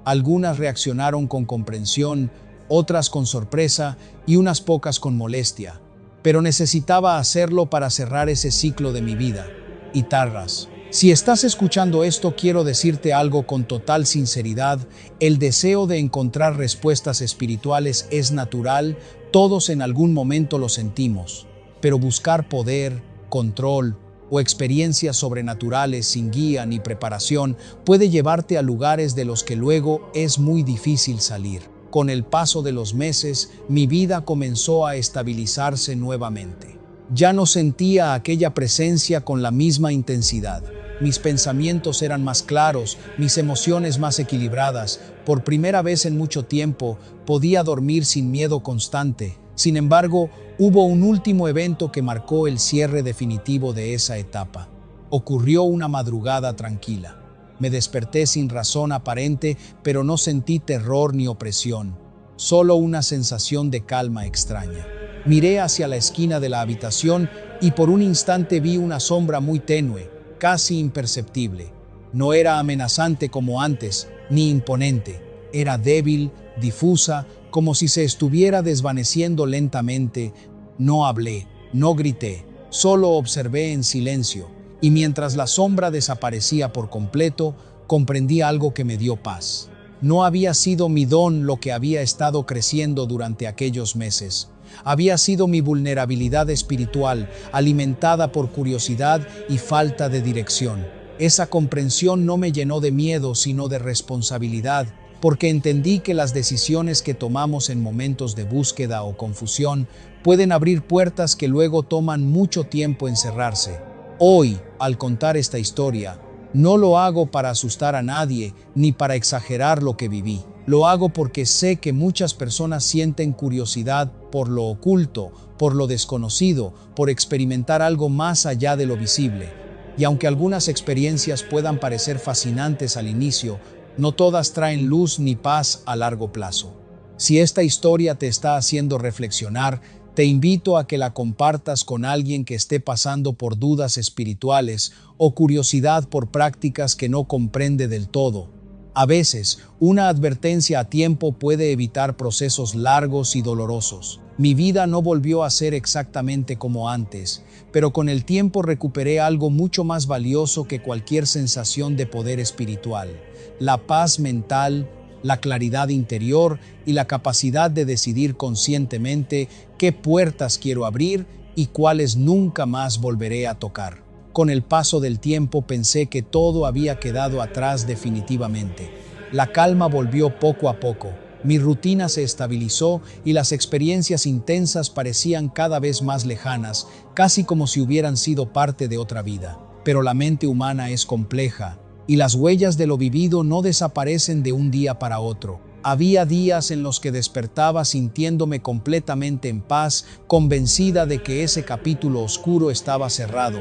Algunas reaccionaron con comprensión, otras con sorpresa y unas pocas con molestia. Pero necesitaba hacerlo para cerrar ese ciclo de mi vida. Y Tarras, si estás escuchando esto, quiero decirte algo con total sinceridad. El deseo de encontrar respuestas espirituales es natural, todos en algún momento lo sentimos. Pero buscar poder, control o experiencias sobrenaturales sin guía ni preparación puede llevarte a lugares de los que luego es muy difícil salir. Con el paso de los meses, mi vida comenzó a estabilizarse nuevamente. Ya no sentía aquella presencia con la misma intensidad. Mis pensamientos eran más claros, mis emociones más equilibradas. Por primera vez en mucho tiempo, podía dormir sin miedo constante. Sin embargo, hubo un último evento que marcó el cierre definitivo de esa etapa. Ocurrió una madrugada tranquila. Me desperté sin razón aparente, pero no sentí terror ni opresión, solo una sensación de calma extraña. Miré hacia la esquina de la habitación y por un instante vi una sombra muy tenue, casi imperceptible. No era amenazante como antes, ni imponente. Era débil, difusa, como si se estuviera desvaneciendo lentamente. No hablé, no grité, solo observé en silencio. Y mientras la sombra desaparecía por completo, comprendí algo que me dio paz. No había sido mi don lo que había estado creciendo durante aquellos meses. Había sido mi vulnerabilidad espiritual, alimentada por curiosidad y falta de dirección. Esa comprensión no me llenó de miedo, sino de responsabilidad, porque entendí que las decisiones que tomamos en momentos de búsqueda o confusión pueden abrir puertas que luego toman mucho tiempo en cerrarse. Hoy, al contar esta historia, no lo hago para asustar a nadie ni para exagerar lo que viví. Lo hago porque sé que muchas personas sienten curiosidad por lo oculto, por lo desconocido, por experimentar algo más allá de lo visible. Y aunque algunas experiencias puedan parecer fascinantes al inicio, no todas traen luz ni paz a largo plazo. Si esta historia te está haciendo reflexionar, te invito a que la compartas con alguien que esté pasando por dudas espirituales o curiosidad por prácticas que no comprende del todo. A veces, una advertencia a tiempo puede evitar procesos largos y dolorosos. Mi vida no volvió a ser exactamente como antes, pero con el tiempo recuperé algo mucho más valioso que cualquier sensación de poder espiritual: la paz mental, la claridad interior y la capacidad de decidir conscientemente qué puertas quiero abrir y cuáles nunca más volveré a tocar. Con el paso del tiempo pensé que todo había quedado atrás definitivamente. La calma volvió poco a poco. Mi rutina se estabilizó y las experiencias intensas parecían cada vez más lejanas, casi como si hubieran sido parte de otra vida. Pero la mente humana es compleja, y las huellas de lo vivido no desaparecen de un día para otro. Había días en los que despertaba sintiéndome completamente en paz, convencida de que ese capítulo oscuro estaba cerrado.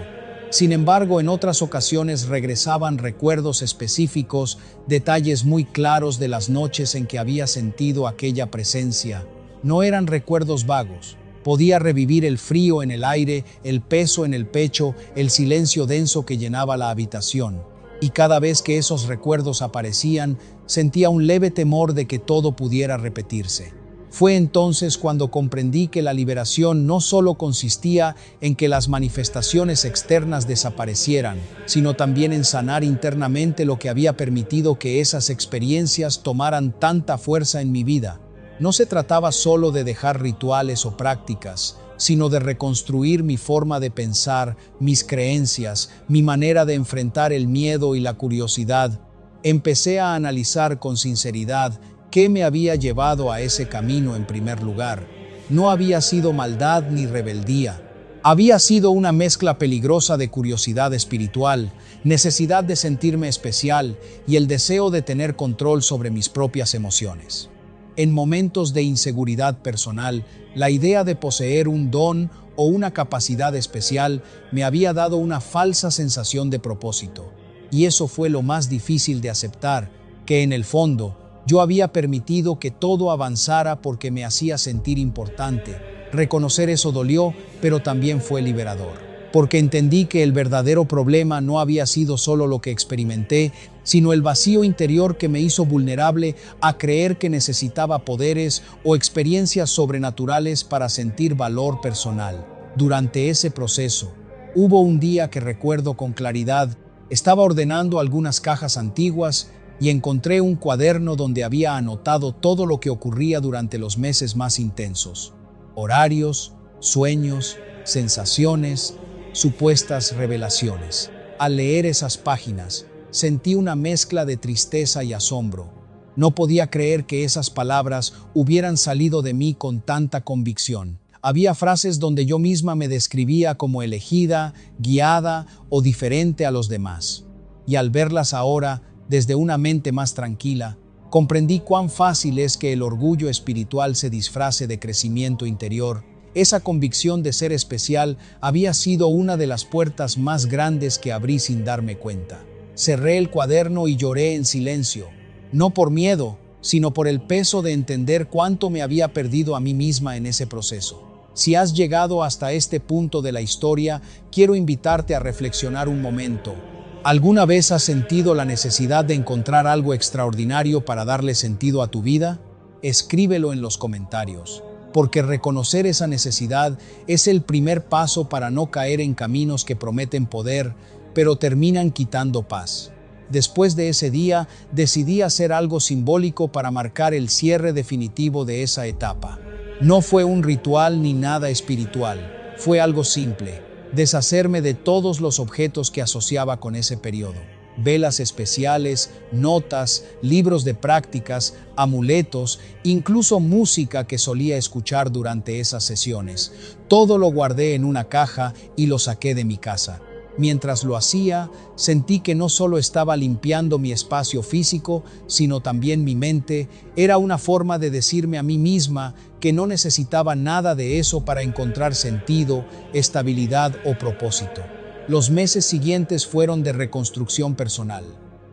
Sin embargo, en otras ocasiones regresaban recuerdos específicos, detalles muy claros de las noches en que había sentido aquella presencia. No eran recuerdos vagos, Podía revivir el frío en el aire, el peso en el pecho, el silencio denso que llenaba la habitación. Y cada vez que esos recuerdos aparecían, sentía un leve temor de que todo pudiera repetirse. Fue entonces cuando comprendí que la liberación no solo consistía en que las manifestaciones externas desaparecieran, sino también en sanar internamente lo que había permitido que esas experiencias tomaran tanta fuerza en mi vida. No se trataba solo de dejar rituales o prácticas, sino de reconstruir mi forma de pensar, mis creencias, mi manera de enfrentar el miedo y la curiosidad. Empecé a analizar con sinceridad qué me había llevado a ese camino en primer lugar. No había sido maldad ni rebeldía. Había sido una mezcla peligrosa de curiosidad espiritual, necesidad de sentirme especial y el deseo de tener control sobre mis propias emociones. En momentos de inseguridad personal, la idea de poseer un don o una capacidad especial me había dado una falsa sensación de propósito. Y eso fue lo más difícil de aceptar, que en el fondo yo había permitido que todo avanzara porque me hacía sentir importante. Reconocer eso dolió, pero también fue liberador. Porque entendí que el verdadero problema no había sido solo lo que experimenté, sino el vacío interior que me hizo vulnerable a creer que necesitaba poderes o experiencias sobrenaturales para sentir valor personal. Durante ese proceso, hubo un día que recuerdo con claridad. Estaba ordenando algunas cajas antiguas y encontré un cuaderno donde había anotado todo lo que ocurría durante los meses más intensos. Horarios, sueños, sensaciones, supuestas revelaciones. Al leer esas páginas, sentí una mezcla de tristeza y asombro. No podía creer que esas palabras hubieran salido de mí con tanta convicción. Había frases donde yo misma me describía como elegida, guiada o diferente a los demás. Y al verlas ahora, desde una mente más tranquila, comprendí cuán fácil es que el orgullo espiritual se disfrace de crecimiento interior. Esa convicción de ser especial había sido una de las puertas más grandes que abrí sin darme cuenta. Cerré el cuaderno y lloré en silencio, no por miedo, sino por el peso de entender cuánto me había perdido a mí misma en ese proceso. Si has llegado hasta este punto de la historia, quiero invitarte a reflexionar un momento. ¿Alguna vez has sentido la necesidad de encontrar algo extraordinario para darle sentido a tu vida? Escríbelo en los comentarios. Porque reconocer esa necesidad es el primer paso para no caer en caminos que prometen poder, pero terminan quitando paz. Después de ese día, decidí hacer algo simbólico para marcar el cierre definitivo de esa etapa. No fue un ritual ni nada espiritual, fue algo simple: deshacerme de todos los objetos que asociaba con ese periodo. Velas especiales, notas, libros de prácticas, amuletos, incluso música que solía escuchar durante esas sesiones. Todo lo guardé en una caja y lo saqué de mi casa. Mientras lo hacía, sentí que no solo estaba limpiando mi espacio físico, sino también mi mente. Era una forma de decirme a mí misma que no necesitaba nada de eso para encontrar sentido, estabilidad o propósito. Los meses siguientes fueron de reconstrucción personal.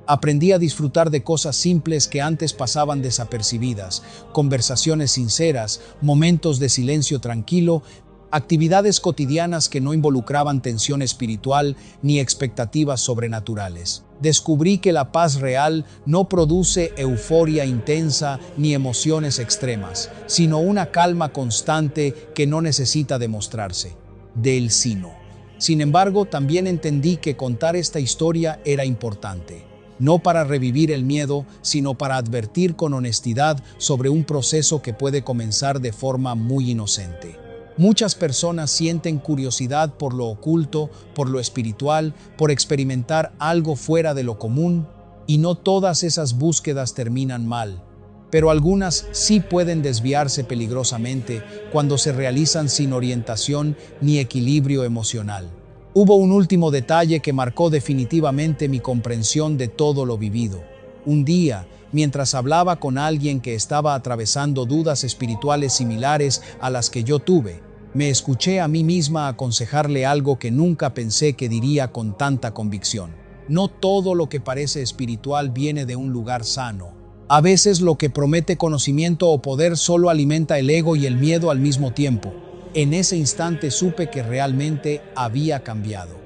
Aprendí a disfrutar de cosas simples que antes pasaban desapercibidas, conversaciones sinceras, momentos de silencio tranquilo, actividades cotidianas que no involucraban tensión espiritual ni expectativas sobrenaturales. Descubrí que la paz real no produce euforia intensa ni emociones extremas, sino una calma constante que no necesita demostrarse. Del sino. Sin embargo, también entendí que contar esta historia era importante. No para revivir el miedo, sino para advertir con honestidad sobre un proceso que puede comenzar de forma muy inocente. Muchas personas sienten curiosidad por lo oculto, por lo espiritual, por experimentar algo fuera de lo común, y no todas esas búsquedas terminan mal. Pero algunas sí pueden desviarse peligrosamente cuando se realizan sin orientación ni equilibrio emocional. Hubo un último detalle que marcó definitivamente mi comprensión de todo lo vivido. Un día, mientras hablaba con alguien que estaba atravesando dudas espirituales similares a las que yo tuve, me escuché a mí misma aconsejarle algo que nunca pensé que diría con tanta convicción. No todo lo que parece espiritual viene de un lugar sano. A veces lo que promete conocimiento o poder solo alimenta el ego y el miedo al mismo tiempo. En ese instante supe que realmente había cambiado.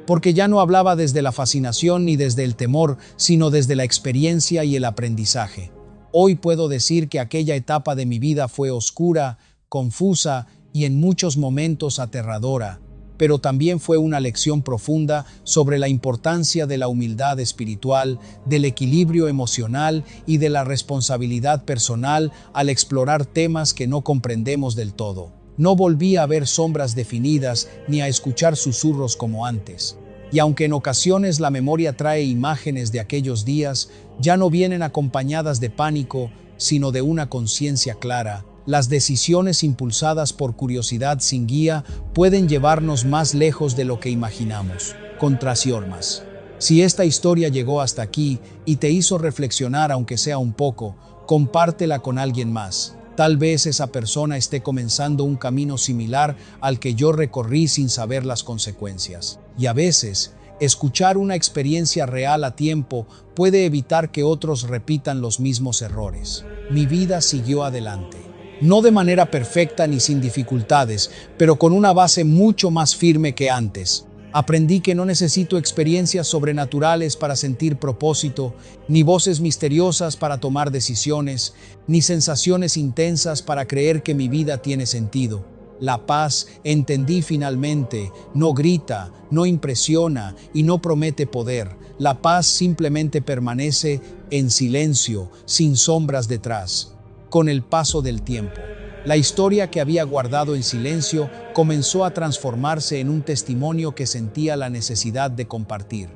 Porque ya no hablaba desde la fascinación ni desde el temor, sino desde la experiencia y el aprendizaje. Hoy puedo decir que aquella etapa de mi vida fue oscura, confusa y en muchos momentos aterradora, pero también fue una lección profunda sobre la importancia de la humildad espiritual, del equilibrio emocional y de la responsabilidad personal al explorar temas que no comprendemos del todo. No volví a ver sombras definidas ni a escuchar susurros como antes. Y aunque en ocasiones la memoria trae imágenes de aquellos días, ya no vienen acompañadas de pánico, sino de una conciencia clara. Las decisiones impulsadas por curiosidad sin guía pueden llevarnos más lejos de lo que imaginamos. Contrasiormas. Si esta historia llegó hasta aquí y te hizo reflexionar aunque sea un poco, compártela con alguien más. Tal vez esa persona esté comenzando un camino similar al que yo recorrí sin saber las consecuencias. Y a veces, escuchar una experiencia real a tiempo puede evitar que otros repitan los mismos errores. Mi vida siguió adelante. No de manera perfecta ni sin dificultades, pero con una base mucho más firme que antes. Aprendí que no necesito experiencias sobrenaturales para sentir propósito, ni voces misteriosas para tomar decisiones, ni sensaciones intensas para creer que mi vida tiene sentido. La paz, entendí finalmente, no grita, no impresiona y no promete poder. La paz simplemente permanece en silencio, sin sombras detrás. Con el paso del tiempo, la historia que había guardado en silencio comenzó a transformarse en un testimonio que sentía la necesidad de compartir.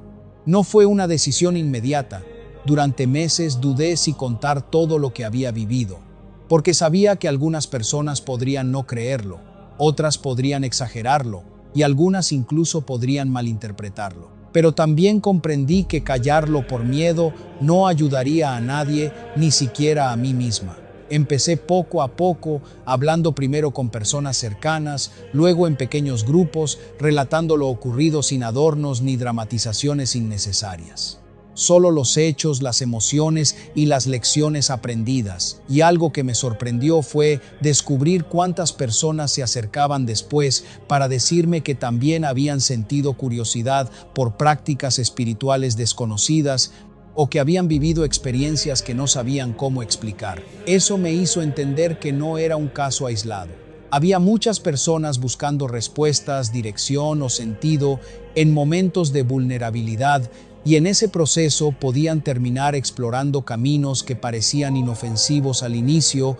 No fue una decisión inmediata. Durante meses dudé si contar todo lo que había vivido, porque sabía que algunas personas podrían no creerlo, otras podrían exagerarlo y algunas incluso podrían malinterpretarlo. Pero también comprendí que callarlo por miedo no ayudaría a nadie, ni siquiera a mí misma. Empecé poco a poco, hablando primero con personas cercanas, luego en pequeños grupos, relatando lo ocurrido sin adornos ni dramatizaciones innecesarias. Solo los hechos, las emociones y las lecciones aprendidas. Y algo que me sorprendió fue descubrir cuántas personas se acercaban después para decirme que también habían sentido curiosidad por prácticas espirituales desconocidas, o que habían vivido experiencias que no sabían cómo explicar. Eso me hizo entender que no era un caso aislado. Había muchas personas buscando respuestas, dirección o sentido en momentos de vulnerabilidad, y en ese proceso podían terminar explorando caminos que parecían inofensivos al inicio,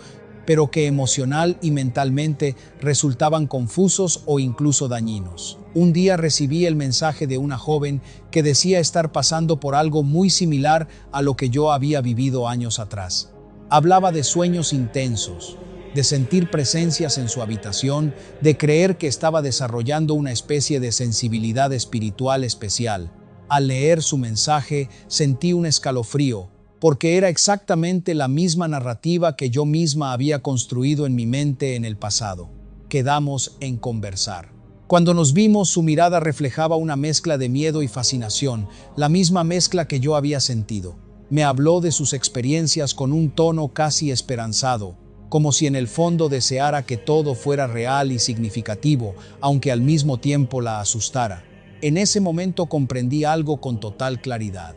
pero que emocional y mentalmente resultaban confusos o incluso dañinos. Un día recibí el mensaje de una joven que decía estar pasando por algo muy similar a lo que yo había vivido años atrás. Hablaba de sueños intensos, de sentir presencias en su habitación, de creer que estaba desarrollando una especie de sensibilidad espiritual especial. Al leer su mensaje sentí un escalofrío, porque era exactamente la misma narrativa que yo misma había construido en mi mente en el pasado. Quedamos en conversar. Cuando nos vimos, su mirada reflejaba una mezcla de miedo y fascinación, la misma mezcla que yo había sentido. Me habló de sus experiencias con un tono casi esperanzado, como si en el fondo deseara que todo fuera real y significativo, aunque al mismo tiempo la asustara. En ese momento comprendí algo con total claridad.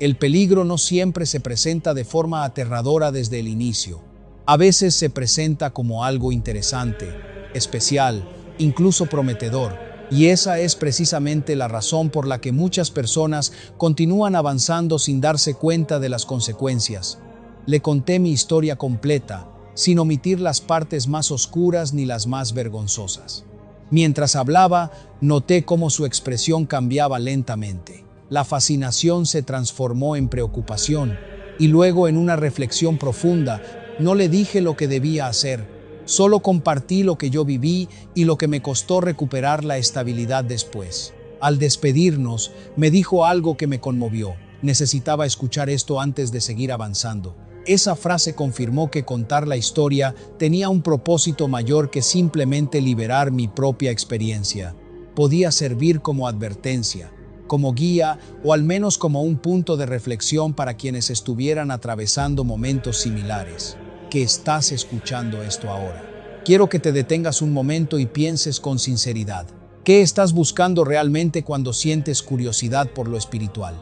El peligro no siempre se presenta de forma aterradora desde el inicio. A veces se presenta como algo interesante, especial, incluso prometedor, y esa es precisamente la razón por la que muchas personas continúan avanzando sin darse cuenta de las consecuencias. Le conté mi historia completa, sin omitir las partes más oscuras ni las más vergonzosas. Mientras hablaba, noté cómo su expresión cambiaba lentamente. La fascinación se transformó en preocupación y luego en una reflexión profunda. No le dije lo que debía hacer, solo compartí lo que yo viví y lo que me costó recuperar la estabilidad después. Al despedirnos, me dijo algo que me conmovió. Necesitaba escuchar esto antes de seguir avanzando. Esa frase confirmó que contar la historia tenía un propósito mayor que simplemente liberar mi propia experiencia. Podía servir como advertencia, como guía o al menos como un punto de reflexión para quienes estuvieran atravesando momentos similares. ¿Que estás escuchando esto ahora? quiero que te detengas un momento y pienses con sinceridad. ¿Qué estás buscando realmente cuando sientes curiosidad por lo espiritual?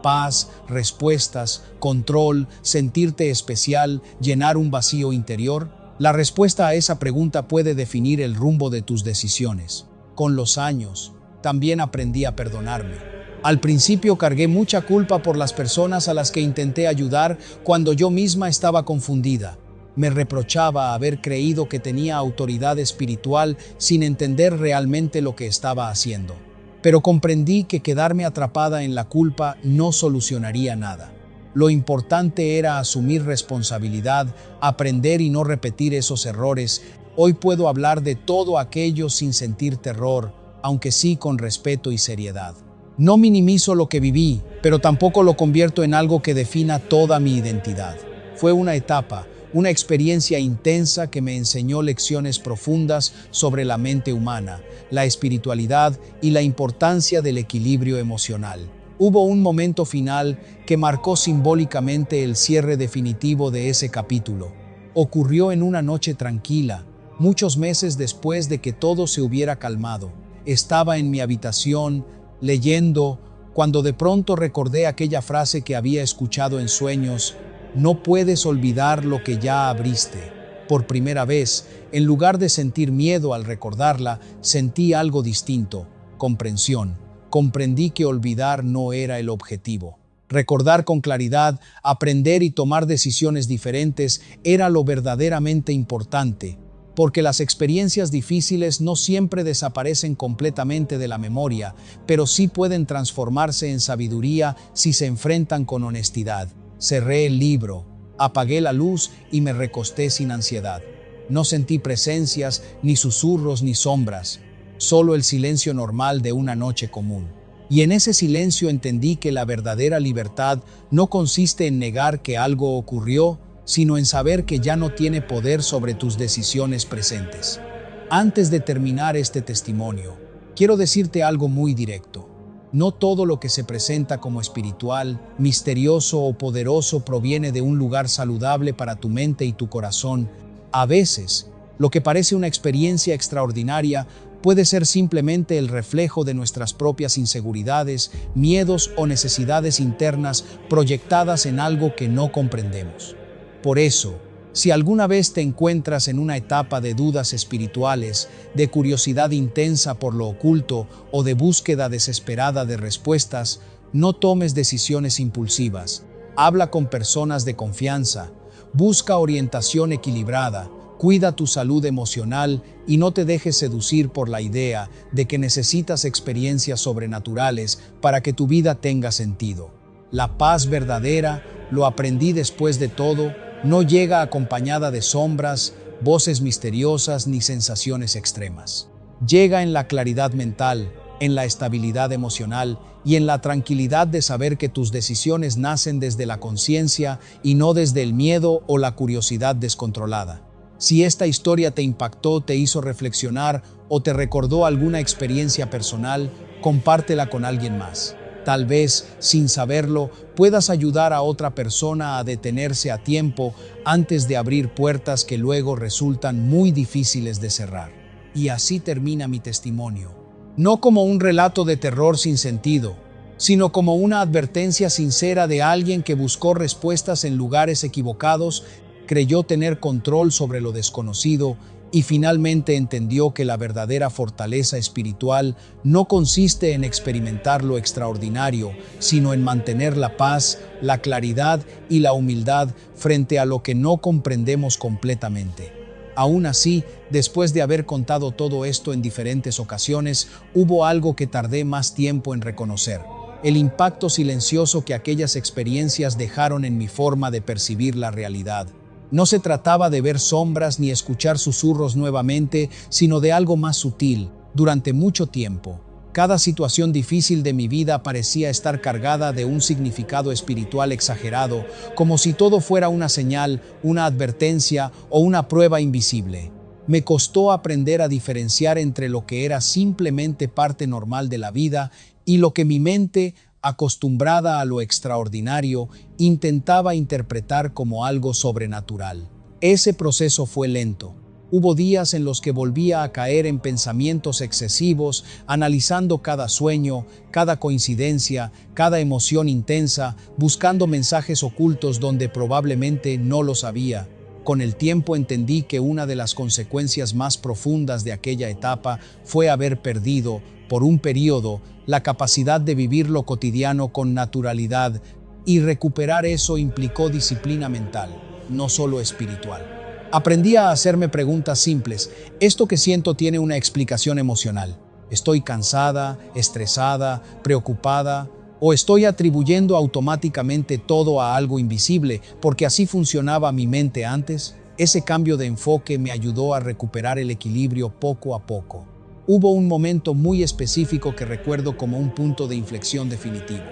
Paz, respuestas, control, sentirte especial, llenar un vacío interior. La respuesta a esa pregunta puede definir el rumbo de tus decisiones. Con los años, también aprendí a perdonarme. Al principio cargué mucha culpa por las personas a las que intenté ayudar cuando yo misma estaba confundida. Me reprochaba haber creído que tenía autoridad espiritual sin entender realmente lo que estaba haciendo. Pero comprendí que quedarme atrapada en la culpa no solucionaría nada. Lo importante era asumir responsabilidad, aprender y no repetir esos errores. Hoy puedo hablar de todo aquello sin sentir terror, aunque sí con respeto y seriedad. No minimizo lo que viví, pero tampoco lo convierto en algo que defina toda mi identidad. Fue una etapa, una experiencia intensa que me enseñó lecciones profundas sobre la mente humana, la espiritualidad y la importancia del equilibrio emocional. Hubo un momento final que marcó simbólicamente el cierre definitivo de ese capítulo. Ocurrió en una noche tranquila, muchos meses después de que todo se hubiera calmado. Estaba en mi habitación, leyendo, cuando de pronto recordé aquella frase que había escuchado en sueños: no puedes olvidar lo que ya abriste. Por primera vez, en lugar de sentir miedo al recordarla, sentí algo distinto: comprensión. Comprendí que olvidar no era el objetivo. Recordar con claridad, aprender y tomar decisiones diferentes era lo verdaderamente importante, porque las experiencias difíciles no siempre desaparecen completamente de la memoria, pero sí pueden transformarse en sabiduría si se enfrentan con honestidad. Cerré el libro, apagué la luz y me recosté sin ansiedad. No sentí presencias, ni susurros, ni sombras, solo el silencio normal de una noche común. Y en ese silencio entendí que la verdadera libertad no consiste en negar que algo ocurrió, sino en saber que ya no tiene poder sobre tus decisiones presentes. Antes de terminar este testimonio, quiero decirte algo muy directo. No todo lo que se presenta como espiritual, misterioso o poderoso proviene de un lugar saludable para tu mente y tu corazón. A veces, lo que parece una experiencia extraordinaria puede ser simplemente el reflejo de nuestras propias inseguridades, miedos o necesidades internas proyectadas en algo que no comprendemos. Por eso, si alguna vez te encuentras en una etapa de dudas espirituales, de curiosidad intensa por lo oculto o de búsqueda desesperada de respuestas, no tomes decisiones impulsivas. Habla con personas de confianza, busca orientación equilibrada, cuida tu salud emocional y no te dejes seducir por la idea de que necesitas experiencias sobrenaturales para que tu vida tenga sentido. La paz verdadera, lo aprendí después de todo, no llega acompañada de sombras, voces misteriosas ni sensaciones extremas. Llega en la claridad mental, en la estabilidad emocional y en la tranquilidad de saber que tus decisiones nacen desde la conciencia y no desde el miedo o la curiosidad descontrolada. Si esta historia te impactó, te hizo reflexionar o te recordó alguna experiencia personal, compártela con alguien más. Tal vez, sin saberlo, puedas ayudar a otra persona a detenerse a tiempo antes de abrir puertas que luego resultan muy difíciles de cerrar. Y así termina mi testimonio. No como un relato de terror sin sentido, sino como una advertencia sincera de alguien que buscó respuestas en lugares equivocados, creyó tener control sobre lo desconocido y finalmente entendió que la verdadera fortaleza espiritual no consiste en experimentar lo extraordinario, sino en mantener la paz, la claridad y la humildad frente a lo que no comprendemos completamente. Aún así, después de haber contado todo esto en diferentes ocasiones, hubo algo que tardé más tiempo en reconocer: el impacto silencioso que aquellas experiencias dejaron en mi forma de percibir la realidad. No se trataba de ver sombras ni escuchar susurros nuevamente, sino de algo más sutil. Durante mucho tiempo, cada situación difícil de mi vida parecía estar cargada de un significado espiritual exagerado, como si todo fuera una señal, una advertencia o una prueba invisible. Me costó aprender a diferenciar entre lo que era simplemente parte normal de la vida y lo que mi mente, acostumbrada a lo extraordinario, intentaba interpretar como algo sobrenatural. Ese proceso fue lento. Hubo días en los que volvía a caer en pensamientos excesivos, analizando cada sueño, cada coincidencia, cada emoción intensa, buscando mensajes ocultos donde probablemente no los había. Con el tiempo entendí que una de las consecuencias más profundas de aquella etapa fue haber perdido, por un periodo, la capacidad de vivir lo cotidiano con naturalidad, y recuperar eso implicó disciplina mental, no solo espiritual. Aprendí a hacerme preguntas simples. ¿Esto que siento tiene una explicación emocional? ¿Estoy cansada, estresada, preocupada? ¿O estoy atribuyendo automáticamente todo a algo invisible porque así funcionaba mi mente antes? Ese cambio de enfoque me ayudó a recuperar el equilibrio poco a poco. Hubo un momento muy específico que recuerdo como un punto de inflexión definitivo.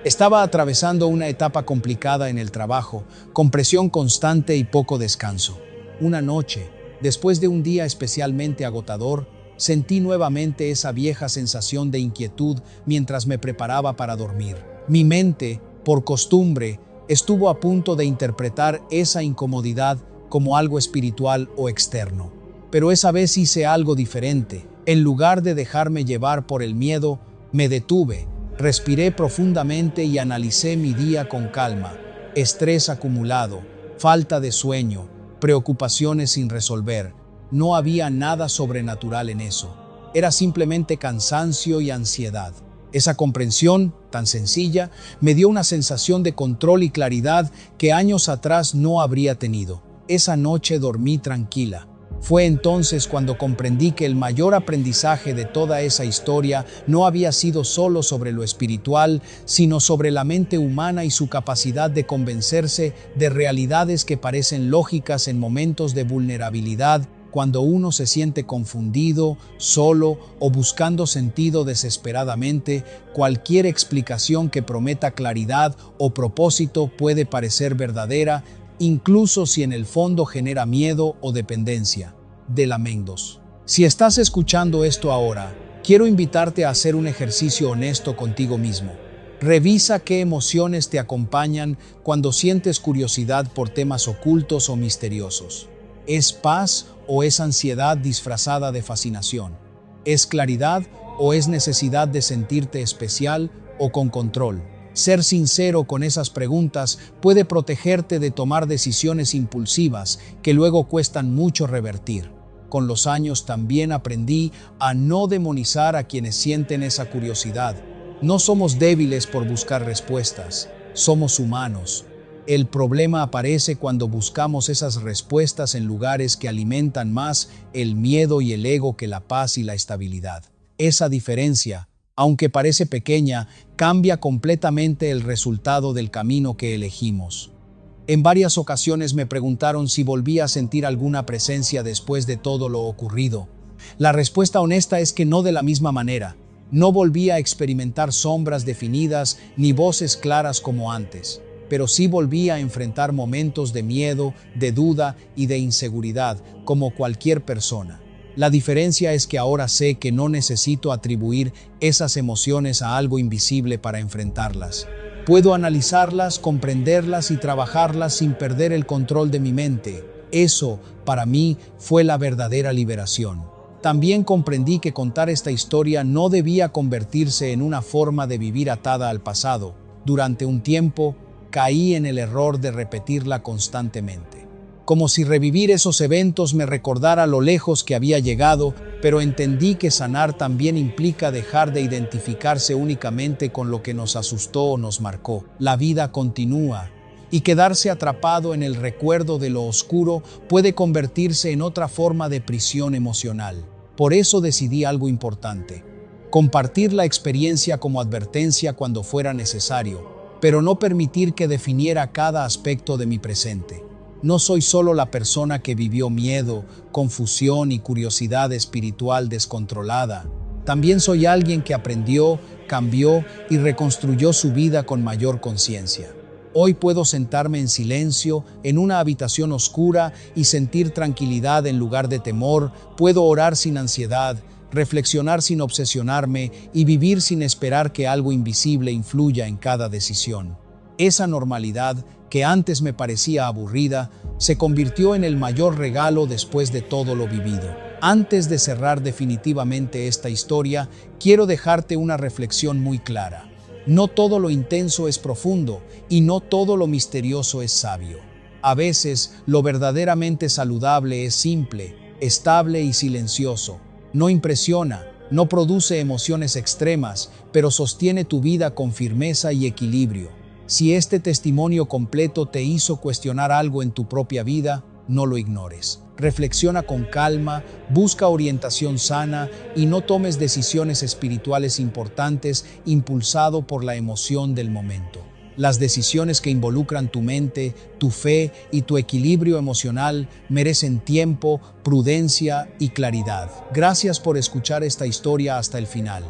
Estaba atravesando una etapa complicada en el trabajo, con presión constante y poco descanso. Una noche, después de un día especialmente agotador, sentí nuevamente esa vieja sensación de inquietud mientras me preparaba para dormir. Mi mente, por costumbre, estuvo a punto de interpretar esa incomodidad como algo espiritual o externo. Pero esa vez hice algo diferente. En lugar de dejarme llevar por el miedo, me detuve, respiré profundamente y analicé mi día con calma. Estrés acumulado, falta de sueño, preocupaciones sin resolver. No había nada sobrenatural en eso. Era simplemente cansancio y ansiedad. Esa comprensión, tan sencilla, me dio una sensación de control y claridad que años atrás no habría tenido. Esa noche dormí tranquila. Fue entonces cuando comprendí que el mayor aprendizaje de toda esa historia no había sido solo sobre lo espiritual, sino sobre la mente humana y su capacidad de convencerse de realidades que parecen lógicas en momentos de vulnerabilidad, cuando uno se siente confundido, solo o buscando sentido desesperadamente. Cualquier explicación que prometa claridad o propósito puede parecer verdadera, incluso si en el fondo genera miedo o dependencia. De la Mendos. Si estás escuchando esto ahora, quiero invitarte a hacer un ejercicio honesto contigo mismo. Revisa qué emociones te acompañan cuando sientes curiosidad por temas ocultos o misteriosos. ¿Es paz o es ansiedad disfrazada de fascinación? ¿Es claridad o es necesidad de sentirte especial o con control? Ser sincero con esas preguntas puede protegerte de tomar decisiones impulsivas que luego cuestan mucho revertir. Con los años también aprendí a no demonizar a quienes sienten esa curiosidad. No somos débiles por buscar respuestas, somos humanos. El problema aparece cuando buscamos esas respuestas en lugares que alimentan más el miedo y el ego que la paz y la estabilidad. Esa diferencia, aunque parece pequeña, cambia completamente el resultado del camino que elegimos. En varias ocasiones me preguntaron si volvía a sentir alguna presencia después de todo lo ocurrido. La respuesta honesta es que no de la misma manera. No volví a experimentar sombras definidas ni voces claras como antes, pero sí volví a enfrentar momentos de miedo, de duda y de inseguridad, como cualquier persona. La diferencia es que ahora sé que no necesito atribuir esas emociones a algo invisible para enfrentarlas. Puedo analizarlas, comprenderlas y trabajarlas sin perder el control de mi mente. Eso, para mí, fue la verdadera liberación. También comprendí que contar esta historia no debía convertirse en una forma de vivir atada al pasado. Durante un tiempo, caí en el error de repetirla constantemente. Como si revivir esos eventos me recordara lo lejos que había llegado, pero entendí que sanar también implica dejar de identificarse únicamente con lo que nos asustó o nos marcó. La vida continúa, y quedarse atrapado en el recuerdo de lo oscuro puede convertirse en otra forma de prisión emocional. Por eso decidí algo importante: compartir la experiencia como advertencia cuando fuera necesario, pero no permitir que definiera cada aspecto de mi presente. No soy solo la persona que vivió miedo, confusión y curiosidad espiritual descontrolada. También soy alguien que aprendió, cambió y reconstruyó su vida con mayor conciencia. Hoy puedo sentarme en silencio, en una habitación oscura y sentir tranquilidad en lugar de temor. Puedo orar sin ansiedad, reflexionar sin obsesionarme y vivir sin esperar que algo invisible influya en cada decisión. Esa normalidad que antes me parecía aburrida, se convirtió en el mayor regalo después de todo lo vivido. Antes de cerrar definitivamente esta historia, quiero dejarte una reflexión muy clara. No todo lo intenso es profundo y no todo lo misterioso es sabio. A veces, lo verdaderamente saludable es simple, estable y silencioso. No impresiona, no produce emociones extremas, pero sostiene tu vida con firmeza y equilibrio. Si este testimonio completo te hizo cuestionar algo en tu propia vida, no lo ignores. Reflexiona con calma, busca orientación sana y no tomes decisiones espirituales importantes impulsado por la emoción del momento. Las decisiones que involucran tu mente, tu fe y tu equilibrio emocional merecen tiempo, prudencia y claridad. Gracias por escuchar esta historia hasta el final.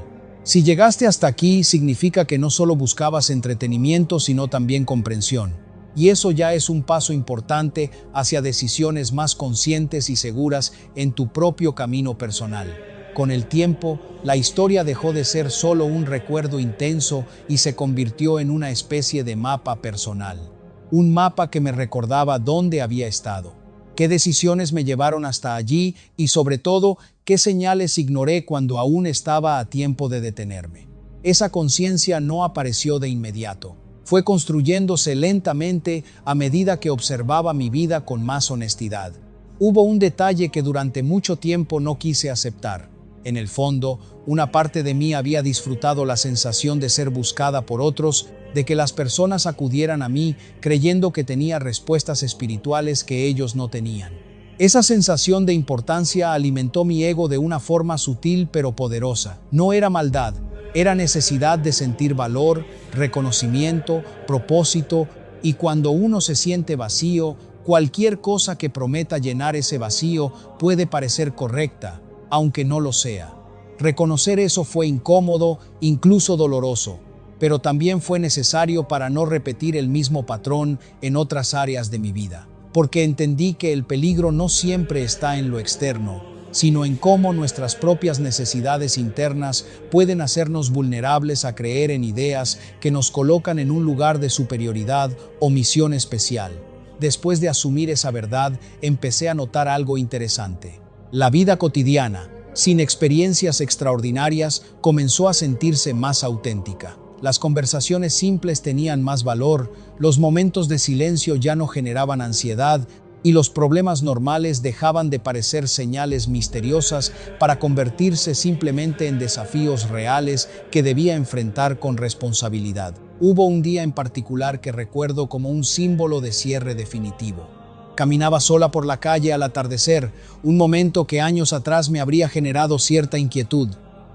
Si llegaste hasta aquí, significa que no solo buscabas entretenimiento, sino también comprensión. Y eso ya es un paso importante hacia decisiones más conscientes y seguras en tu propio camino personal. Con el tiempo, la historia dejó de ser solo un recuerdo intenso y se convirtió en una especie de mapa personal. Un mapa que me recordaba dónde había estado, qué decisiones me llevaron hasta allí y, sobre todo, qué señales ignoré cuando aún estaba a tiempo de detenerme. Esa conciencia no apareció de inmediato. Fue construyéndose lentamente a medida que observaba mi vida con más honestidad. Hubo un detalle que durante mucho tiempo no quise aceptar. En el fondo, una parte de mí había disfrutado la sensación de ser buscada por otros, de que las personas acudieran a mí creyendo que tenía respuestas espirituales que ellos no tenían. Esa sensación de importancia alimentó mi ego de una forma sutil pero poderosa. No era maldad, era necesidad de sentir valor, reconocimiento, propósito, y cuando uno se siente vacío, cualquier cosa que prometa llenar ese vacío puede parecer correcta, aunque no lo sea. Reconocer eso fue incómodo, incluso doloroso, pero también fue necesario para no repetir el mismo patrón en otras áreas de mi vida, porque entendí que el peligro no siempre está en lo externo, sino en cómo nuestras propias necesidades internas pueden hacernos vulnerables a creer en ideas que nos colocan en un lugar de superioridad o misión especial. Después de asumir esa verdad, empecé a notar algo interesante. La vida cotidiana, sin experiencias extraordinarias, comenzó a sentirse más auténtica. Las conversaciones simples tenían más valor, los momentos de silencio ya no generaban ansiedad y los problemas normales dejaban de parecer señales misteriosas para convertirse simplemente en desafíos reales que debía enfrentar con responsabilidad. Hubo un día en particular que recuerdo como un símbolo de cierre definitivo. Caminaba sola por la calle al atardecer, un momento que años atrás me habría generado cierta inquietud.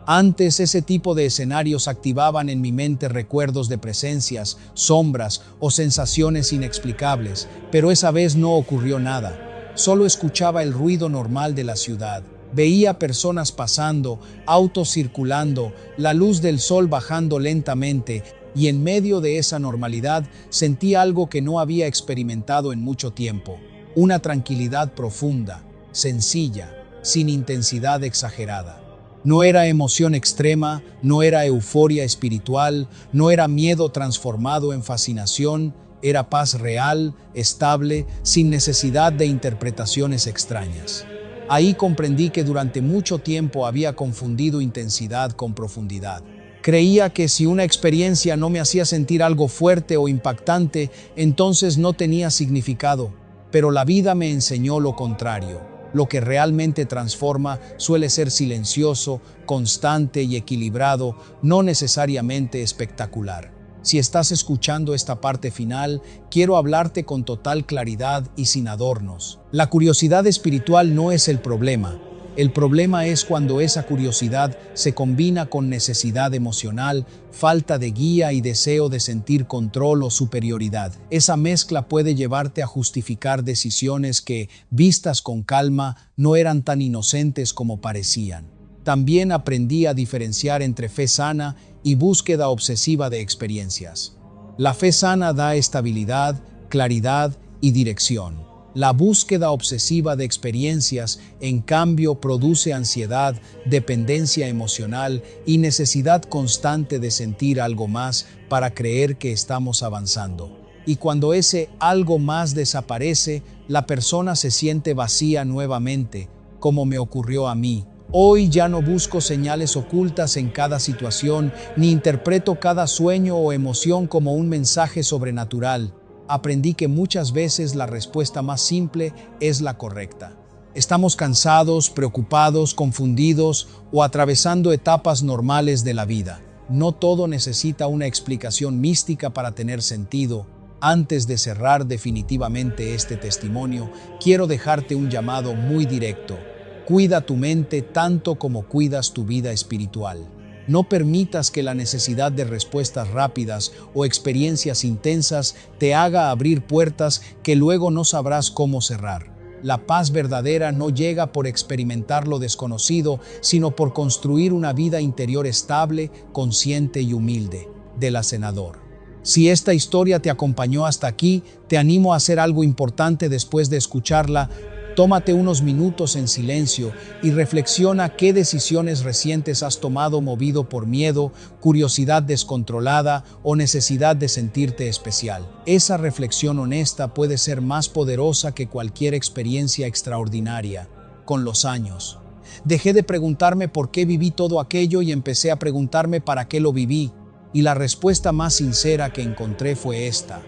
Antes, ese tipo de escenarios activaban en mi mente recuerdos de presencias, sombras o sensaciones inexplicables, pero esa vez no ocurrió nada. Solo escuchaba el ruido normal de la ciudad. Veía personas pasando, autos circulando, la luz del sol bajando lentamente, y en medio de esa normalidad sentí algo que no había experimentado en mucho tiempo. Una tranquilidad profunda, sencilla, sin intensidad exagerada. No era emoción extrema, no era euforia espiritual, no era miedo transformado en fascinación, era paz real, estable, sin necesidad de interpretaciones extrañas. Ahí comprendí que durante mucho tiempo había confundido intensidad con profundidad. Creía que si una experiencia no me hacía sentir algo fuerte o impactante, entonces no tenía significado, pero la vida me enseñó lo contrario. Lo que realmente transforma suele ser silencioso, constante y equilibrado, no necesariamente espectacular. Si estás escuchando esta parte final, quiero hablarte con total claridad y sin adornos. La curiosidad espiritual no es el problema. El problema es cuando esa curiosidad se combina con necesidad emocional, falta de guía y deseo de sentir control o superioridad. Esa mezcla puede llevarte a justificar decisiones que, vistas con calma, no eran tan inocentes como parecían. También aprendí a diferenciar entre fe sana y búsqueda obsesiva de experiencias. La fe sana da estabilidad, claridad y dirección. La búsqueda obsesiva de experiencias, en cambio, produce ansiedad, dependencia emocional y necesidad constante de sentir algo más para creer que estamos avanzando. y cuando ese algo más desaparece, la persona se siente vacía nuevamente, como me ocurrió a mí. Hoy ya no busco señales ocultas en cada situación, ni interpreto cada sueño o emoción como un mensaje sobrenatural. Aprendí que muchas veces la respuesta más simple es la correcta. Estamos cansados, preocupados, confundidos o atravesando etapas normales de la vida. No todo necesita una explicación mística para tener sentido. Antes de cerrar definitivamente este testimonio, quiero dejarte un llamado muy directo. Cuida tu mente tanto como cuidas tu vida espiritual. No permitas que la necesidad de respuestas rápidas o experiencias intensas te haga abrir puertas que luego no sabrás cómo cerrar. La paz verdadera no llega por experimentar lo desconocido, sino por construir una vida interior estable, consciente y humilde. De la Senador. Si esta historia te acompañó hasta aquí, te animo a hacer algo importante después de escucharla. Tómate unos minutos en silencio y reflexiona qué decisiones recientes has tomado movido por miedo, curiosidad descontrolada o necesidad de sentirte especial. Esa reflexión honesta puede ser más poderosa que cualquier experiencia extraordinaria. Con los años, dejé de preguntarme por qué viví todo aquello y empecé a preguntarme para qué lo viví. Y la respuesta más sincera que encontré fue esta: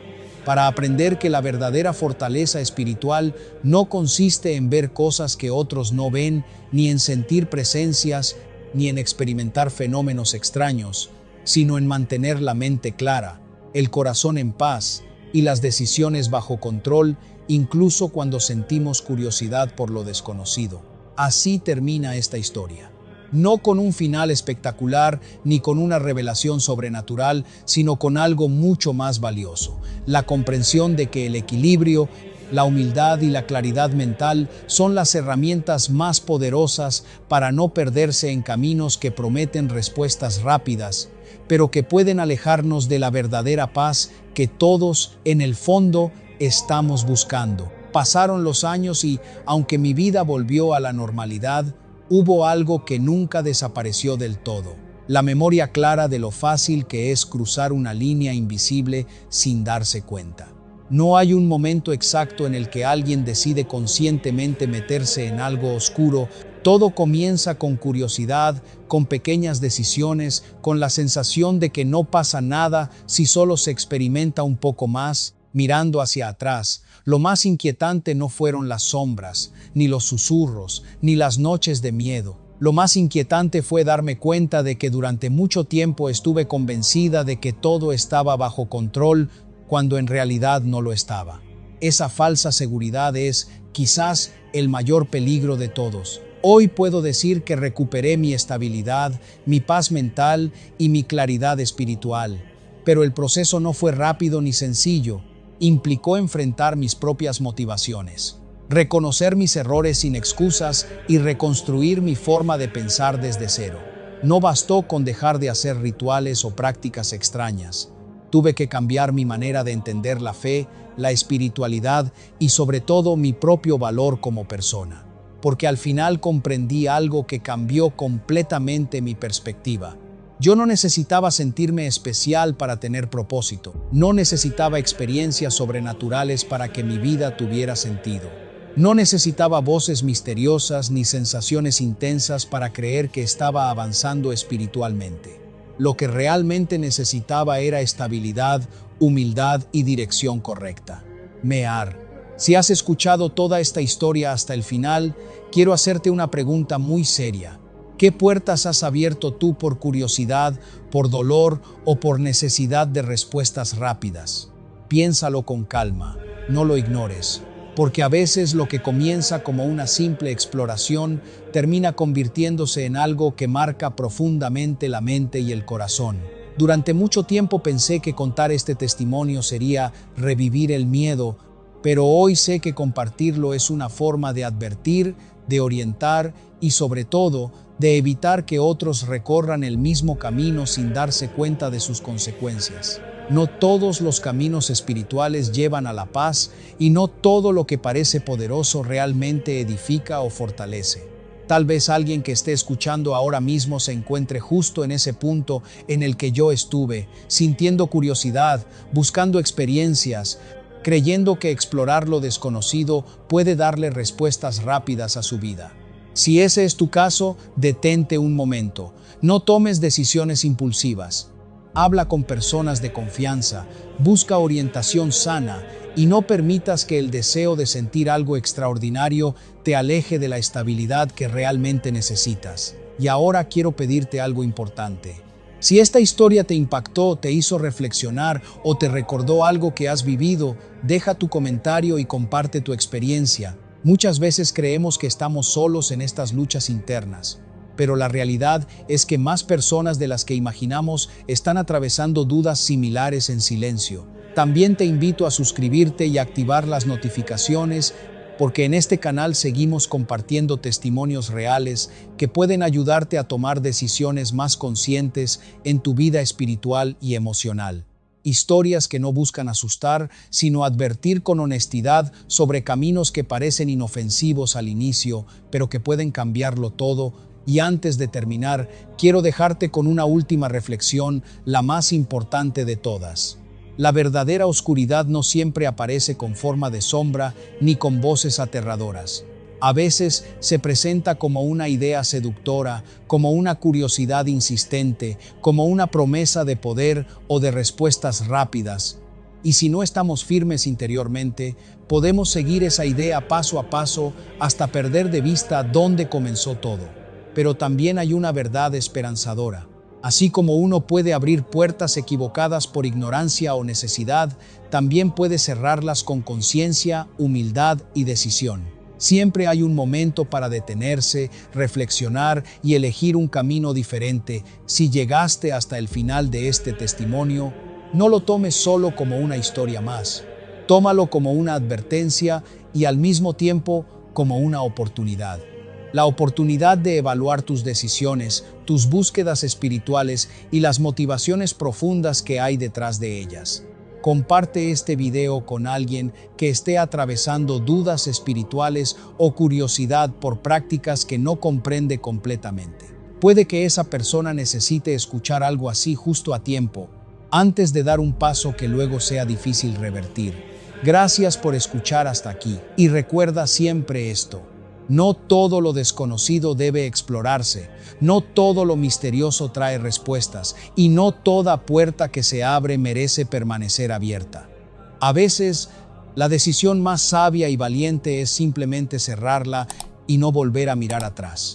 para aprender que la verdadera fortaleza espiritual no consiste en ver cosas que otros no ven, ni en sentir presencias, ni en experimentar fenómenos extraños, sino en mantener la mente clara, el corazón en paz y las decisiones bajo control, incluso cuando sentimos curiosidad por lo desconocido. Así termina esta historia. No con un final espectacular ni con una revelación sobrenatural, sino con algo mucho más valioso: la comprensión de que el equilibrio, la humildad y la claridad mental son las herramientas más poderosas para no perderse en caminos que prometen respuestas rápidas, pero que pueden alejarnos de la verdadera paz que todos, en el fondo, estamos buscando. Pasaron los años y, aunque mi vida volvió a la normalidad, hubo algo que nunca desapareció del todo: la memoria clara de lo fácil que es cruzar una línea invisible sin darse cuenta. No hay un momento exacto en el que alguien decide conscientemente meterse en algo oscuro. Todo comienza con curiosidad, con pequeñas decisiones, con la sensación de que no pasa nada si solo se experimenta un poco más. Mirando hacia atrás, lo más inquietante no fueron las sombras, ni los susurros, ni las noches de miedo. Lo más inquietante fue darme cuenta de que durante mucho tiempo estuve convencida de que todo estaba bajo control, cuando en realidad no lo estaba. Esa falsa seguridad es, quizás, el mayor peligro de todos. Hoy puedo decir que recuperé mi estabilidad, mi paz mental y mi claridad espiritual. Pero el proceso no fue rápido ni sencillo. Implicó enfrentar mis propias motivaciones, reconocer mis errores sin excusas y reconstruir mi forma de pensar desde cero. No bastó con dejar de hacer rituales o prácticas extrañas. Tuve que cambiar mi manera de entender la fe, la espiritualidad y sobre todo mi propio valor como persona. Porque al final comprendí algo que cambió completamente mi perspectiva. Yo no necesitaba sentirme especial para tener propósito. No necesitaba experiencias sobrenaturales para que mi vida tuviera sentido. No necesitaba voces misteriosas ni sensaciones intensas para creer que estaba avanzando espiritualmente. Lo que realmente necesitaba era estabilidad, humildad y dirección correcta. Mear, si has escuchado toda esta historia hasta el final, quiero hacerte una pregunta muy seria. ¿Qué puertas has abierto tú por curiosidad, por dolor o por necesidad de respuestas rápidas? Piénsalo con calma, no lo ignores, porque a veces lo que comienza como una simple exploración termina convirtiéndose en algo que marca profundamente la mente y el corazón. Durante mucho tiempo pensé que contar este testimonio sería revivir el miedo, pero hoy sé que compartirlo es una forma de advertir, de orientar y sobre todo, de evitar que otros recorran el mismo camino sin darse cuenta de sus consecuencias. No todos los caminos espirituales llevan a la paz y no todo lo que parece poderoso realmente edifica o fortalece. Tal vez alguien que esté escuchando ahora mismo se encuentre justo en ese punto en el que yo estuve, sintiendo curiosidad, buscando experiencias, creyendo que explorar lo desconocido puede darle respuestas rápidas a su vida. Si ese es tu caso, detente un momento. No tomes decisiones impulsivas. Habla con personas de confianza, busca orientación sana y no permitas que el deseo de sentir algo extraordinario te aleje de la estabilidad que realmente necesitas. Y ahora quiero pedirte algo importante. Si esta historia te impactó, te hizo reflexionar o te recordó algo que has vivido, deja tu comentario y comparte tu experiencia. Muchas veces creemos que estamos solos en estas luchas internas, pero la realidad es que más personas de las que imaginamos están atravesando dudas similares en silencio. También te invito a suscribirte y activar las notificaciones, porque en este canal seguimos compartiendo testimonios reales que pueden ayudarte a tomar decisiones más conscientes en tu vida espiritual y emocional. Historias que no buscan asustar, sino advertir con honestidad sobre caminos que parecen inofensivos al inicio, pero que pueden cambiarlo todo. Y antes de terminar, quiero dejarte con una última reflexión, la más importante de todas. La verdadera oscuridad no siempre aparece con forma de sombra ni con voces aterradoras. A veces se presenta como una idea seductora, como una curiosidad insistente, como una promesa de poder o de respuestas rápidas. Y si no estamos firmes interiormente, podemos seguir esa idea paso a paso hasta perder de vista dónde comenzó todo. Pero también hay una verdad esperanzadora. Así como uno puede abrir puertas equivocadas por ignorancia o necesidad, también puede cerrarlas con conciencia, humildad y decisión. Siempre hay un momento para detenerse, reflexionar y elegir un camino diferente. Si llegaste hasta el final de este testimonio, no lo tomes solo como una historia más. Tómalo como una advertencia y al mismo tiempo como una oportunidad. La oportunidad de evaluar tus decisiones, tus búsquedas espirituales y las motivaciones profundas que hay detrás de ellas. Comparte este video con alguien que esté atravesando dudas espirituales o curiosidad por prácticas que no comprende completamente. Puede que esa persona necesite escuchar algo así justo a tiempo, antes de dar un paso que luego sea difícil revertir. Gracias por escuchar hasta aquí y recuerda siempre esto. No todo lo desconocido debe explorarse, no todo lo misterioso trae respuestas y no toda puerta que se abre merece permanecer abierta. A veces, la decisión más sabia y valiente es simplemente cerrarla y no volver a mirar atrás.